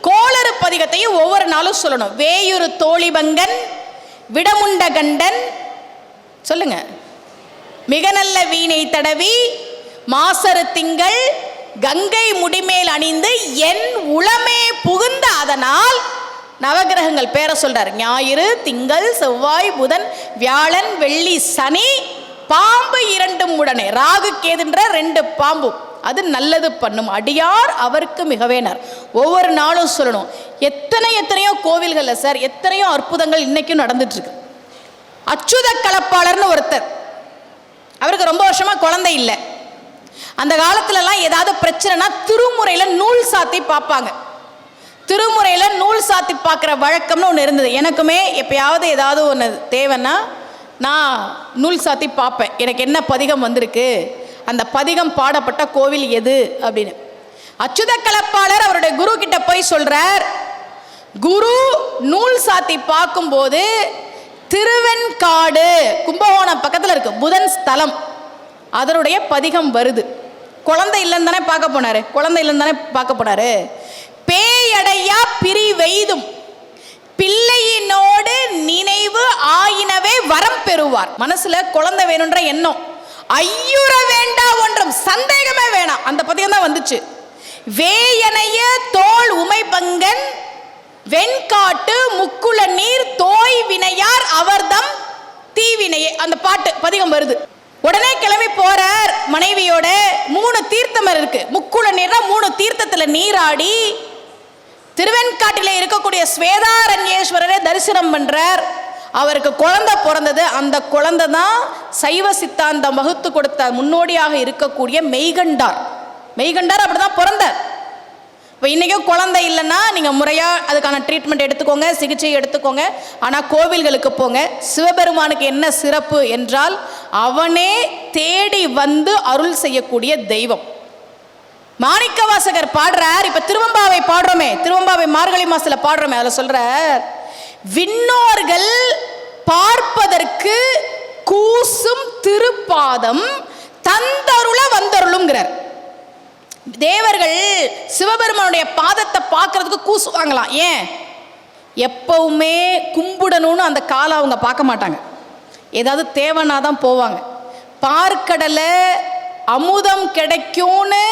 கோளறு பதிகத்தையும் ஒவ்வொரு நாளும் சொல்லணும். வேயுறு தோழிபங்கன் விடமுண்ட கண்டன், சொல்லுங்க, மிக நல்ல வீணை தடவி மாசரு திங்கள் கங்கை முடிமேல் அணிந்து என் உளமே புகுந்த அதனால் நவகிரகங்கள் பேரை சொல்றார். ஞாயிறு திங்கள் செவ்வாய் புதன் வியாழன் வெள்ளி சனி பாம்பு இரண்டும் உடனே, ராகு கேதுன்ற 2 பாம்பு, அது நல்லது பண்ணும் அடியார் அவருக்கு மிகவேனர். ஒவ்வொரு நாளும் சொல்லணும். எத்தனையோ கோவில்கள்ல சார் எத்தனையோ அற்புதங்கள் இன்னைக்கும் நடந்துட்டு இருக்கு. அச்சுத கலப்பாளர்னு ஒருத்தர், அவருக்கு ரொம்ப வருஷமா குழந்தை இல்லை. அந்த காலத்துலலாம் ஏதாவது பிரச்சனைனா திருமுறையில் நூல் சாத்தி பார்ப்பாங்க. திருமுறையில் நூல் சாத்தி பார்க்குற வழக்கம்னு ஒன்று இருந்தது. எனக்குமே எப்பயாவது ஏதாவது ஒன்று தேவைன்னா நான் நூல் சாத்தி பார்ப்பேன். எனக்கு என்ன பதிகம் வந்திருக்கு, அந்த பதிகம் பாடப்பட்ட கோவில் எது அப்படின்னு. அச்சுத கலப்பாளர் அவருடைய குரு கிட்ட போய் சொல்றார். குரு நூல் சாத்தி பார்க்கும்போது திருவெண்காடு கும்பகோணம் பக்கத்தில் இருக்கு புதன் ஸ்தலம், அதனுடைய பதிகம் வருது. குழந்தை இல்லைன்னு தானே பார்க்க போனாரு, குழந்தை இல்லைன்னு தானே பார்க்க போனாரு. பேயடையா பிரிவெய்தும் பிள்ளையினோடு நினைவு ஆயினவே வரம் பெறுவார். மனசுல குழந்தை வேணுன்ற எண்ணம், ஐயுற வேண்டா ஒன்றும் சந்தேகமே வேணாம், அந்த பதிகம் தான் வந்துச்சு. வேயனைய தோல் உமை பங்கன் வெண்காட்டு முக்குள நீர் தோய் வினையார் அவர்தம் தீவினையே, அந்த பாட்டு பதிகம் வருது. உடனே கிளம்பி போறார் மனைவியோட. 3 தீர்த்தம் இருக்கு. முக்குள நீர்னா 3 தீர்த்தத்துல நீராடி திருவெண்காட்டிலே இருக்கக்கூடிய ஸ்வேதாரண்யேஸ்வரரை தரிசனம் பண்றார். அவருக்கு குழந்தை பிறந்தது. அந்த குழந்தை தான் சைவ சித்தாந்தம் வகுத்து கொடுத்த முன்னோடியாக இருக்கக்கூடிய மெய்கண்டார். மெய்கண்டார் அப்படிதான் பிறந்தார். இப்போ இன்றைக்கும் குழந்தை இல்லைன்னா நீங்கள் முறையாக அதுக்கான ட்ரீட்மெண்ட் எடுத்துக்கோங்க, சிகிச்சை எடுத்துக்கோங்க. ஆனால் கோவில்களுக்கு போங்க. சிவபெருமானுக்கு என்ன சிறப்பு என்றால் அவனே தேடி வந்து அருள் செய்யக்கூடிய தெய்வம். மாணிக்க வாசகர் பாடுறார். இப்போ திருவம்பாவை பாடுறோமே, திருவம்பாவை மார்கழி மாசத்துல பாடுறோமே, அதில் சொல்றார், விண்ணோர்கள் பார்ப்பதற்கு கூசும் திருப்பாதம் தந்தருள வந்தருளுங்கிறார். தேவர்கள் சிவபெருமானுடைய பாதத்தை பார்க்கறதுக்கு கூசுவாங்களாம். ஏன்? எப்பவுமே கும்பிடணும்னு அந்த காலை அவங்க பார்க்க மாட்டாங்க, ஏதாவது தேவைன்னா தான் போவாங்க. பார்க்கடலை அமுதம் கிடைக்கும்னு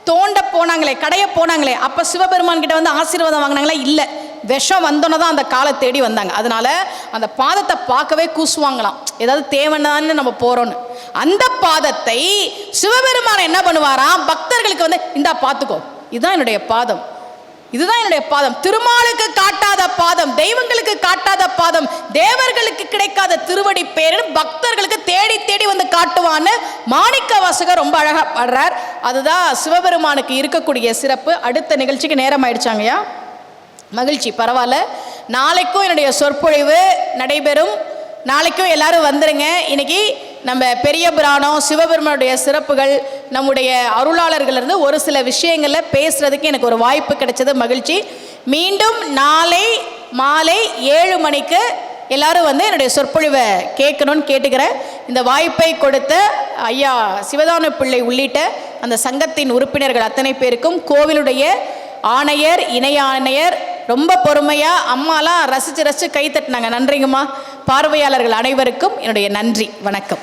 தோண்ட போனாங்களே, கடைய போனாங்களே, அப்போ சிவபெருமான் கிட்ட வந்து ஆசீர்வாதம் வாங்கினாங்களா? இல்லை, விஷம் வந்தோன்னே தான் அந்த காலை தேடி வந்தாங்க. அதனால அந்த பாதத்தை பார்க்கவே கூசுவாங்களாம், ஏதாவது தேவைன்னு நம்ம போகிறோன்னு. அந்த பாதத்தை சிவபெருமான் என்ன பண்ணுவாராம், பக்தர்களுக்கு வந்து இந்தா பார்த்துக்கோ, இதுதான் என்னுடைய பாதம், இதுதான் என்னுடைய பாதம். திருமாலுக்கு காட்டாத பாதம், தெய்வங்களுக்கு காட்டாத பாதம், தேவர்களுக்கு கிடைக்காத திருவடி பேருன்னு பக்தர்களுக்கு தேடி தேடி வந்து காட்டுவான்னு மாணிக்க வாசகர் ரொம்ப அழகா பாடுறார். அதுதான் சிவபெருமானுக்கு இருக்கக்கூடிய சிறப்பு. அடுத்த நிகழ்ச்சிக்கு நேரம் ஆயிடுச்சாங்கய்யா, மகிழ்ச்சி, பரவாயில்ல. நாளைக்கும் என்னுடைய சொற்பொழிவு நடைபெறும். நாளைக்கும் எல்லாரும் வந்துருங்க. இன்னைக்கு நம்ம பெரிய புராணம், சிவபெருமானுடைய சிறப்புகள், நம்முடைய அருளாளர்களிருந்து ஒரு சில விஷயங்களில் பேசுறதுக்கு எனக்கு ஒரு வாய்ப்பு கிடைச்சது, மகிழ்ச்சி. மீண்டும் நாளை மாலை 7 மணிக்கு எல்லாரும் வந்து என்னுடைய சொற்பொழிவை கேட்கணும்னு கேட்டுக்கிறேன். இந்த வாய்ப்பை கொடுத்த ஐயா சிவதான பிள்ளை உள்ளிட்ட அந்த சங்கத்தின் உறுப்பினர்கள் அத்தனை பேருக்கும், கோவிலுடைய ஆணையர், இணை ஆணையர் ரொம்ப பொறுமையாக அம்மாலாம் ரசித்து கை தட்டினாங்க, நன்றிங்கம்மா. பார்வையாளர்கள் அனைவருக்கும் என்னுடைய நன்றி, வணக்கம்.